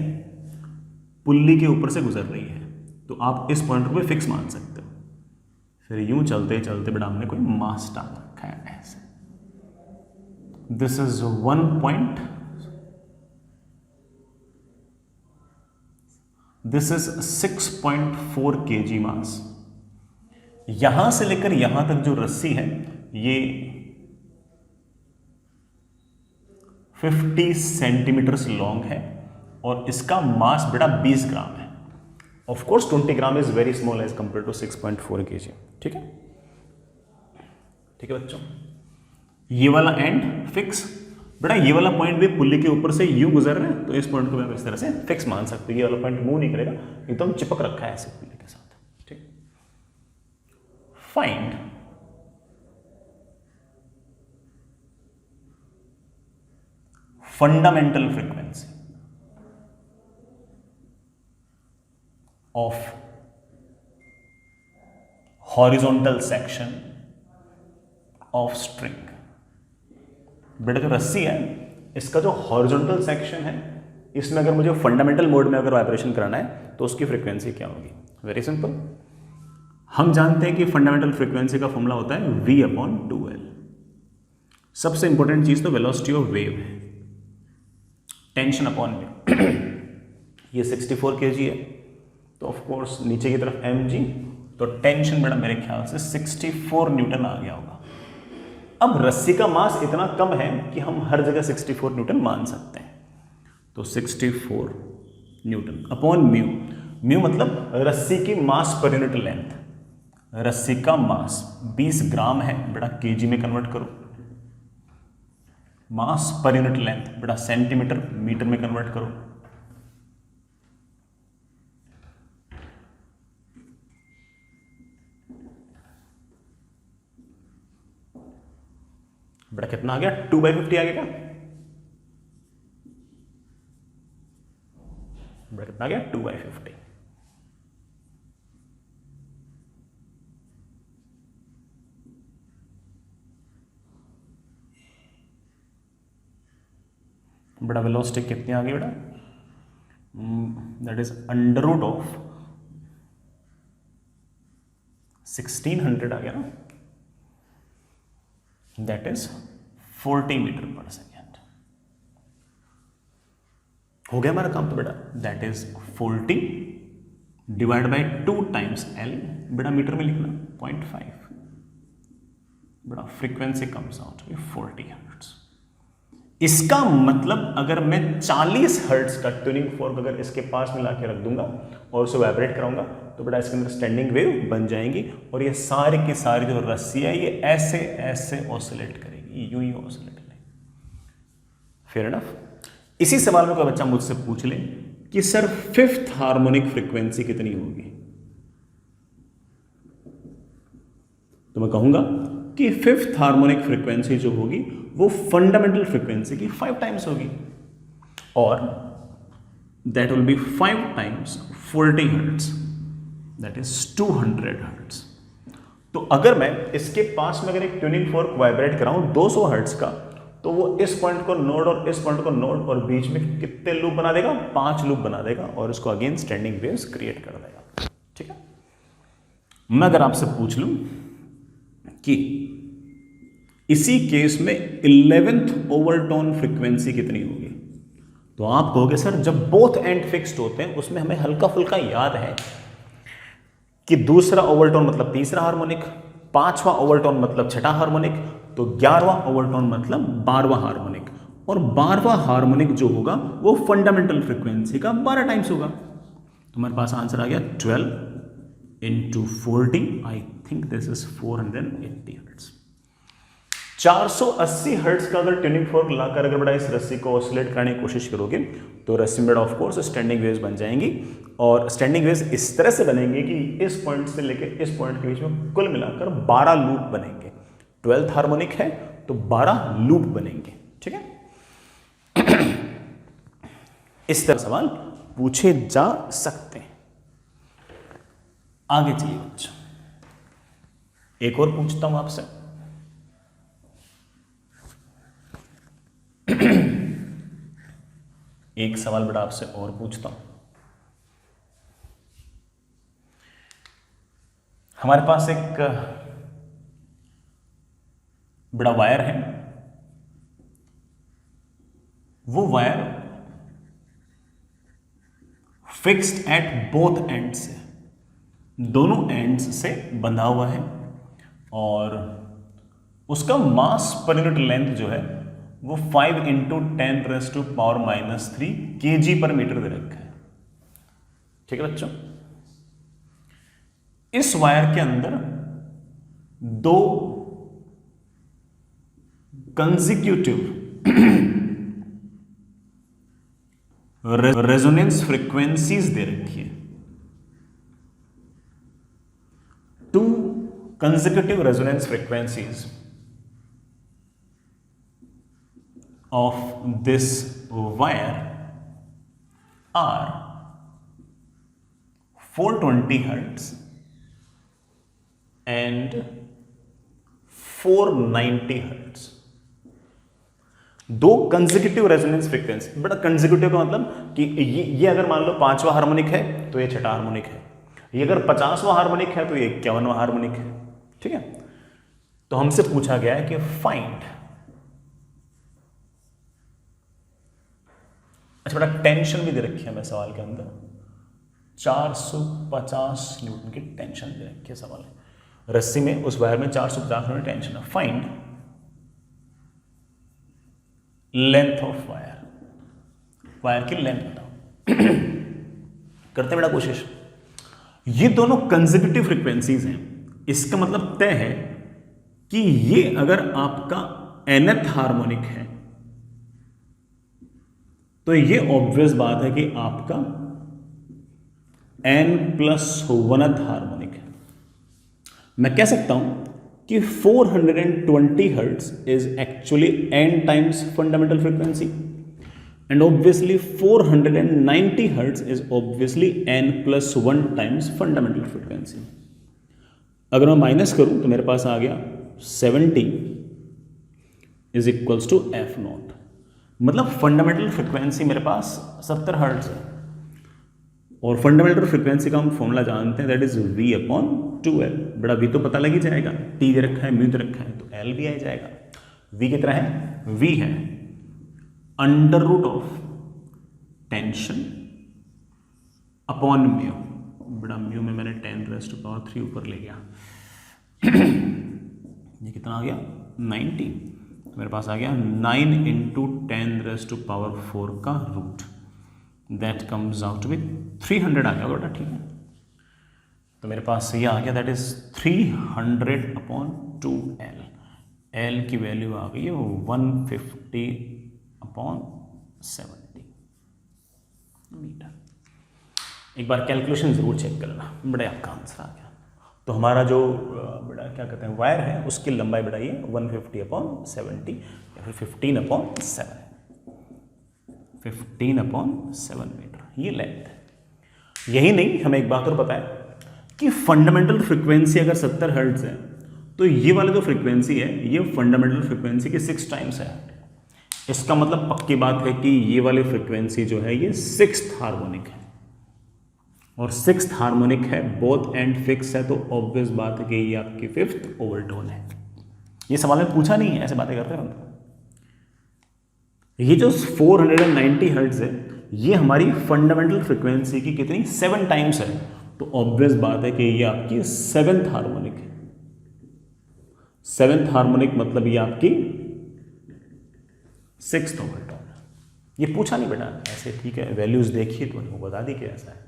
पुल्ली के ऊपर से गुजर रही है, तो आप इस पॉइंट को भी फिक्स मान सकते हो। फिर यूं चलते चलते बेटा हमने कोई मास डाल रखा है ऐसे। This is 1 point, this is 6.4 kg मास। यहां से लेकर यहां तक जो रस्सी है ये 50 सेंटीमीटर लॉन्ग है, और इसका मास बेटा 20 ग्राम है। Of course 20 gram is very small as compare to 6.4 kg। ठीक है, ठीक है बच्चों। ये वाला एंड फिक्स, बेटा ये वाला पॉइंट भी पुल्ली के ऊपर से यूं गुजर रहे हैं, तो इस पॉइंट को मैं इस तरह से फिक्स मान सकते हो। ये वाला पॉइंट मूव नहीं करेगा, एकदम चिपक रखा है ऐसे पुल्ली के साथ। ठीक, find fundamental frequency of horizontal section of string। बेटा जो रस्सी है इसका जो हॉरिजॉन्टल सेक्शन है, इसमें अगर मुझे फंडामेंटल मोड में अगर वाइब्रेशन कराना है तो उसकी फ्रीक्वेंसी क्या होगी? वेरी सिंपल, हम जानते हैं कि फंडामेंटल फ्रीक्वेंसी का फॉर्मूला होता है V/2L। सबसे इंपॉर्टेंट चीज तो वेलोसिटी ऑफ वेव है, टेंशन अपॉन म्यू। ये 64 kg है, तो ऑफ कोर्स नीचे की तरफ mg, तो टेंशन बेटा मेरे ख्याल से 64 न्यूटन आ गया होगा। अब रस्सी का मास इतना कम है कि हम हर जगह 64 न्यूटन मान सकते हैं, तो 64 न्यूटन अपॉन म्यू। म्यू मतलब रस्सी की मास पर यूनिट लेंथ। रस्सी का मास 20 ग्राम है बेटा, केजी में कन्वर्ट करो। मास पर यूनिट लेंथ बेटा सेंटीमीटर मीटर में कन्वर्ट करो। बेटा कितना आ गया, 2/50 आ गया क्या? बेटा कितना आ गया, 2/50। बेटा वेलोसिटी कितनी आ गई बेटा, that is under root of 1600 आ गया ना, दैट इज 40 मीटर पर सेकेंड। हो गया हमारा काम। तो बेटा that is 40 divide by 2 times L, बेटा मीटर में लिखना 0.5, बेटा फ्रीक्वेंसी कम्स आउट 40 हर्ट्ज। इसका मतलब अगर मैं 40 हर्ट्ज का ट्यूनिंग फोर्क अगर इसके पास में लाके रख दूंगा और उसे वाइब्रेट कराऊंगा, तो बेटा इसके अंदर स्टैंडिंग वेव बन जाएंगी, और ये सारी की सारी जो रस्सी है ये ऐसे ऐसे ऑसिलेट करेगी, यूं ही ऑसिलेट करेगी। Fair enough. इसी सवाल में कोई बच्चा मुझसे पूछ ले कि सर 5th हार्मोनिक फ्रीक्वेंसी कितनी होगी, तो मैं कहूंगा कि 5th हार्मोनिक फ्रीक्वेंसी जो होगी वो फंडामेंटल फ्रीक्वेंसी की 5 टाइम्स होगी, और that will be 5 times 40 hertz, that is 200 hertz. तो अगर मैं इसके पास में अगर एक ट्यूनिंग फोर्क वाइब्रेट कराऊं 200 हर्ट्ज का, तो वो इस पॉइंट को नोड और इस पॉइंट को नोड और बीच में कितने लूप बना देगा, 5 लूप बना देगा, और उसको अगेन स्टैंडिंग वेव्स क्रिएट कर देगा। ठीक है। मैं अगर आपसे पूछ लूं कि इसी केस में 11th ओवरटोन फ्रीक्वेंसी कितनी होगी, तो आप कहोगे सर जब बोथ एंड फिक्स्ड होते हैं उसमें हमें हल्का फुल्का याद है कि दूसरा ओवरटोन मतलब तीसरा हार्मोनिक, 5वां ओवरटोन मतलब छठा हार्मोनिक, तो 11वां ओवरटोन मतलब 12वां हार्मोनिक, और 12वां हार्मोनिक जो होगा वो फंडामेंटल फ्रीक्वेंसी का 12 टाइम्स होगा। तो हमारे पास आंसर आ गया 12 into 40, I think this is 480 hertz. 480 hertz का अगर ट्यूनिंग फोर्क लाकर अगर बड़ा इस रस्सी को ऑसिलेट कराने की कोशिश करोगे, तो रस्सी में ऑफ कोर्स स्टैंडिंग वेव्स बन जाएंगी, और स्टैंडिंग वेव्स इस तरह से बनेंगे कि इस पॉइंट से लेकर इस पॉइंट के बीच में कुल मिलाकर 12 लूप बनेंगे। 12th हार्मोनिक है तो 12 लूप बनेंगे। ठीक है। इस तरह सवाल पूछे जा सकते हैं। आगे चलिए बच्चों, एक और पूछता हूं आपसे। एक सवाल बेटा आपसे और पूछता हूं। हमारे पास एक बड़ा वायर है, वो wire fixed at both ends से, दोनों एंड्स से बंधा हुआ है, और उसका मास पर यूनिट लेंथ जो है वो 5 × 10⁻³ kg पर मीटर दे रखा है। ठीक है बच्चों। इस वायर के अंदर 2 कंसेक्यूटिव रेजोनेंस फ्रीक्वेंसीज दे रखी है। 2 consecutive resonance frequencies of this wire are 420 hertz and 490 hertz। 2 consecutive resonance frequency. बड़ा कंसेक्यूटिव का मतलब कि ये अगर मान लो 5वां हार्मोनिक है तो ये छठा हार्मोनिक है, ये अगर 50वां हार्मोनिक है तो ये 51वां हार्मोनिक है। ठीक है। तो हमसे पूछा गया है कि फाइंड अच्छा बेटा, टेंशन भी दे रखी है हमें सवाल के अंदर, 450 न्यूटन की टेंशन दे रखी है सवाल में। रस्सी में, उस वायर में 450 न्यूटन टेंशन है। Find length of wire, wire की लेंथ बताओ। करते बेटा कोशिश। ये दोनों कंसेक्यूटिव फ्रीक्वेंसीज हैं, इसका मतलब तय है कि ये अगर आपका nth हार्मोनिक है तो ये ऑब्वियस बात है कि आपका n+1th हार्मोनिक है। मैं कह सकता हूं कि 420 hertz is actually n times fundamental frequency and obviously 490 hertz is obviously n+1 times fundamental frequency. अगर मैं माइनस करूं तो मेरे पास आ गया 70 इज इक्वल्स टू f0। मतलब फंडामेंटल फ्रीक्वेंसी मेरे पास 70 हर्ट्ज है और फंडामेंटल फ्रीक्वेंसी का हम फॉर्मूला जानते हैं, दैट इज v/2l। बड़ा v तो पता लग ही जाएगा, t दे रखा है, म्यू दे रखा है, तो l भी आ जाएगा। v कितना है? v है √ऑफ टेंशन अपॉन म्यू। बड़ा म्यू में मैंने 10⁻³ ऊपर ले गया। ये कितना आ गया? 90। तो मेरे पास आ गया 9 × 10⁻⁴ का रूट, that comes out to be 300 आ गया बेटा, ठीक है। तो मेरे पास ये आ गया, दैट इज 300/2l। l की वैल्यू आ गई है 150/70 मीटर। एक बार कैलकुलेशन जरूर चेक करना, बड़े आपका आंसर आ गया। तो हमारा जो बड़ा क्या कहते हैं वायर है, उसकी लंबाई बड़ा ये 150/70 या फिर 15/7 मीटर, ये लेंथ है। यही नहीं, हमें एक बात और पता है कि फंडामेंटल फ्रीक्वेंसी अगर 70 हर्ट्ज है तो ये वाला जो फ्रीक्वेंसी है ये फंडामेंटल फ्रीक्वेंसी के 6 टाइम्स है। इसका मतलब पक्की बात है कि ये वाली फ्रीक्वेंसी जो है ये 6th हार्मोनिक है और 6th हार्मोनिक है, बोथ एंड फिक्स है, तो ऑब्वियस बात है कि ये आपकी 5th ओवरटोन है। ये सवाल में पूछा नहीं है, ऐसे बातें कर रहे हो। ये जो 490 हर्ट्ज है ये हमारी फंडामेंटल फ्रीक्वेंसी की कितनी 7 टाइम्स है, तो ऑब्वियस बात है कि ये आपकी 7th हार्मोनिक है। 7th हार्मोनिक मतलब ये आपकी 6th ओवरटोन है। ये पूछा नहीं बेटा, ऐसे ठीक है, वैल्यूज देखिए तो वो बता दी कि ऐसा है,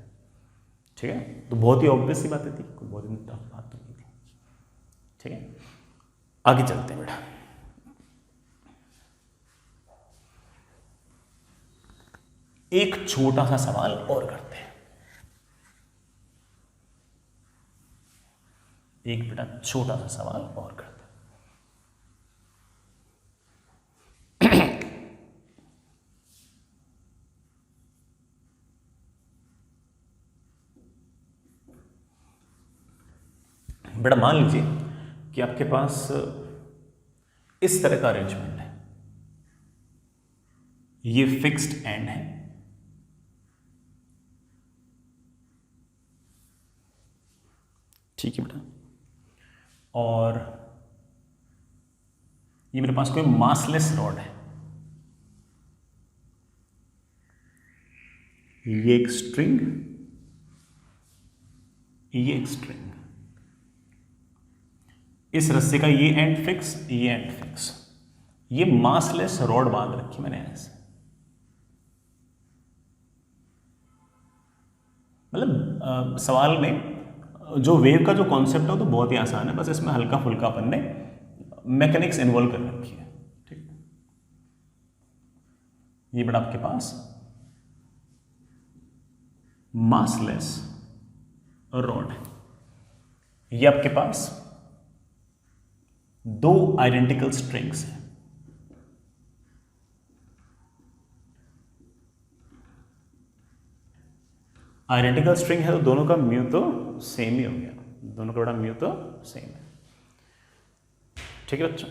ठीक है। तो बहुत ही ऑब्वियस सी बातें थी, कोई बहुत ही टफ बात तो नहीं थी, ठीक है। आगे चलते हैं बेटा। एक छोटा सा सवाल और करते हैं, एक बेटा छोटा सा सवाल और करते हैं। बेटा मान लीजिए कि आपके पास इस तरह का अरेंजमेंट है, ये फिक्स्ड एंड है, ठीक है बेटा, और ये मेरे पास कोई मासलेस रॉड है, ये एक स्ट्रिंग, ये एक स्ट्रिंग, इस रस्से का ये एंड फिक्स, ये एंड फिक्स, ये मासलेस रॉड बांध रखी मैंने ऐसे। मतलब सवाल में जो वेव का जो कॉन्सेप्ट है वो तो बहुत ही आसान है, बस इसमें हल्का फुल्का अपन ने मैकेनिक्स इन्वॉल्व कर रखी है, ठीक। ये बड़ा आपके पास मासलेस रॉड है, ये आपके पास 2 आइडेंटिकल स्ट्रिंग्स हैं, आइडेंटिकल स्ट्रिंग है तो दोनों का म्यू तो सेम ही हो गया, दोनों का बड़ा म्यू तो सेम है, ठीक है बच्चों।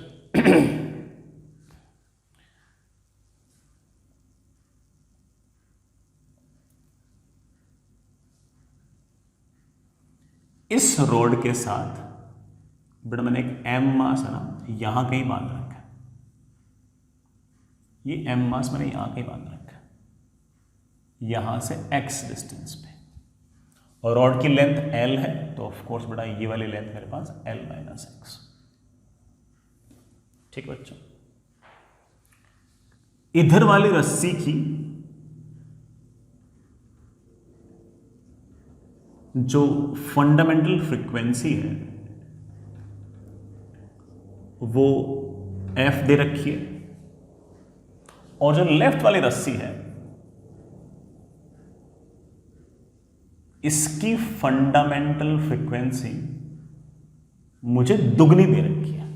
इस रोड के साथ बेटा मैंने एक एम मास है ना यहां कहीं बांध रखा है, ये एम मास मैंने यहां कहीं बांध रखा है, यहां से x डिस्टेंस पे, और रॉड की लेंथ l है, तो ऑफ कोर्स बेटा ये वाली लेंथ मेरे पास l माइनस एक्स। ठीक है बच्चों, इधर वाली रस्सी की जो फंडामेंटल फ्रीक्वेंसी है वो f दे रखी है, और जो लेफ्ट वाली रस्सी है इसकी फंडामेंटल फ्रीक्वेंसी मुझे दुगनी दे रखी है।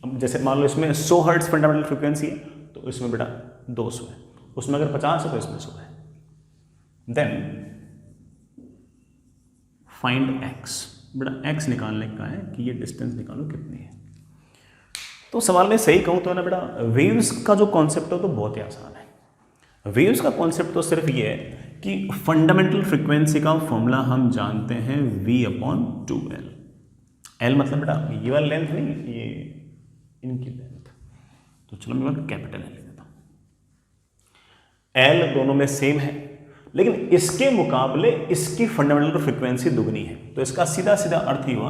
अब जैसे मान लो इसमें 100 हर्ट्ज फंडामेंटल फ्रीक्वेंसी है, तो इसमें बेटा 200 है, उसमें अगर 50 है तो इसमें 100 है। देन फाइंड x, बेटा x निकालने का है कि ये डिस्टेंस निकालो कितनी है। तो सवाल में सही कहूं तो ना बेटा, वेव्स का जो कॉन्सेप्ट है तो बहुत ही आसान है। वेव्स का कॉन्सेप्ट तो सिर्फ ये है कि फंडामेंटल फ्रीक्वेंसी का फॉर्मूला हम जानते हैं v/2l। l मतलब बेटा ये वाला लेंथ नहीं, ये इनकी लेंथ, तो चलो मैं कैपिटल L लिख देता हूं। l दोनों में सेम है, लेकिन इसके मुकाबले इसकी फंडामेंटल फ्रीक्वेंसी दुगनी है। तो इसका सीधा सीधा अर्थ ही हुआ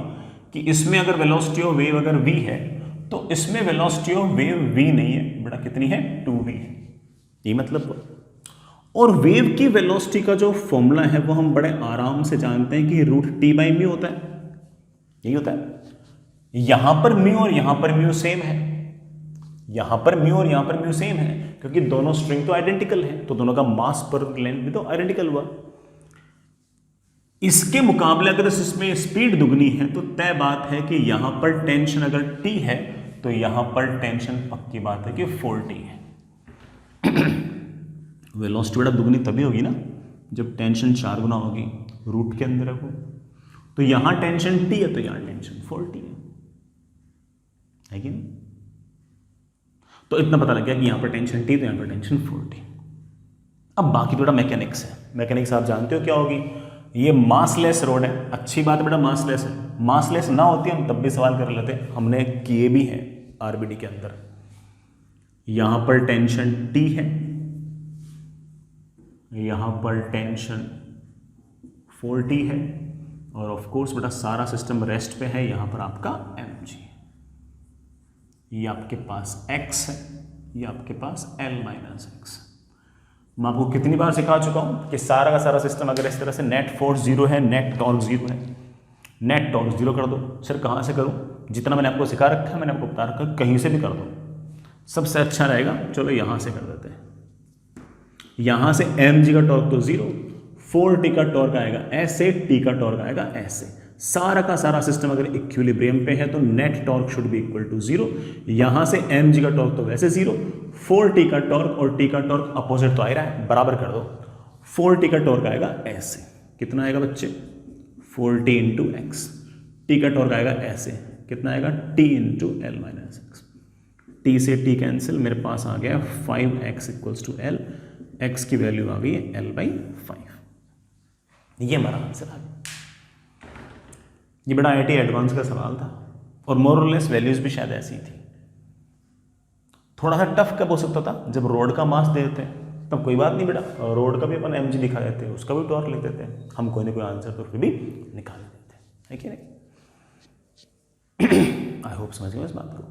कि इसमें अगर वेलोसिटी ऑफ वेव अगर v है, तो इसमें वेलोसिटी ऑफ वेव v नहीं है बेटा, कितनी है 2v है, ये मतलब। और वेव की वेलोसिटी का जो फॉर्मूला है वो हम बड़े आराम से जानते हैं कि √t/μ होता है, यही होता है। यहां पर म्यू और यहां पर म्यू सेम है, यहां पर म्यू और यहां पर म्यू सेम है, क्योंकि दोनों स्ट्रिंग तो आइडेंटिकल है, तो दोनों का मास पर लेंथ भी तो आइडेंटिकल हुआ। इसके मुकाबले अगर इसमें स्पीड दुगनी है तो तय बात है कि यहां पर टेंशन अगर t है तो यहां पर टेंशन पक्की बात है कि 4t है। वेलोसिटी बेटा दुगनी तभी होगी ना जब टेंशन 4 गुना होगी, रूट के अंदर है वो। तो यहां टेंशन t है तो यहां टेंशन 4t है कि नहीं? तो इतना पता लग गया कि यहां पर टेंशन t तो यहां पर टेंशन 4t। अब बाकी बेटा मैकेनिक्स है। मैकेनिक्स आप जानते हो क्या होगी, ये मासलेस रोड है, अच्छी बात है बेटा मासलेस है। मासलेस ना होती हम तब भी सवाल कर लेते, हमने किए भी हैं आरबीडी के अंदर। यहां पर टेंशन t है, यहां पर टेंशन 4t है, और ऑफ कोर्स बेटा सारा सिस्टम रेस्ट पे है। यहां पर आपका mg, ये आपके पास x है, ये आपके पास l माइनस एक्स। मैं आपको कितनी बार सिखा चुका हूं कि सारा का सारा सिस्टम अगर इस तरह से नेट फोर्स 0 है, नेट टॉर्क 0 है, नेट टॉर्क 0 कर दो। सर कहां से करूं? जितना मैंने आपको सिखा रखा है, मैंने आपको बता रखा है, कहीं से भी कर दो, सबसे अच्छा रहेगा। चलो यहां से कर देते हैं। यहां से mg का टॉर्क तो 0, 4t का टॉर्क आएगा ऐसे, t का टॉर्क आएगा ऐसे। सारा का सारा सिस्टम अगर इक्विलिब्रियम पे है तो net torque should be equal to 0। यहां से mg का टॉर्क तो वैसे 0, 4t का टॉर्क और t का टॉर्क अपोजिट तो आ रहा है, बराबर कर दो। 4t का टॉर्क आएगा ऐसे, कितना आएगा बच्चे 4t इंटू एक्स। t का टॉर्क आएगा ऐसे, कितना आएगा t into L minus x. t से t कैंसिल, मेरे पास आ गया 5x equals to L. x की वैल्यू आ गई है l/5। ये हमारा आंसर आ गया। ये बड़ा IIT एडवांस का सवाल था, और मोर और लेस वैल्यूज भी शायद ऐसी थी। थोड़ा सा टफ कब हो सकता था, जब रोड का मास दे देते हैं तब कोई बात नहीं बेटा, रोड का भी अपन mg दिखा देते हैं, उसका भी टॉर्क लिख देते हैं, हम कोई ना कोई आंसर तो फिर भी निकाल देते हैं, है कि नहीं? आई होप समझ गए इस बात को।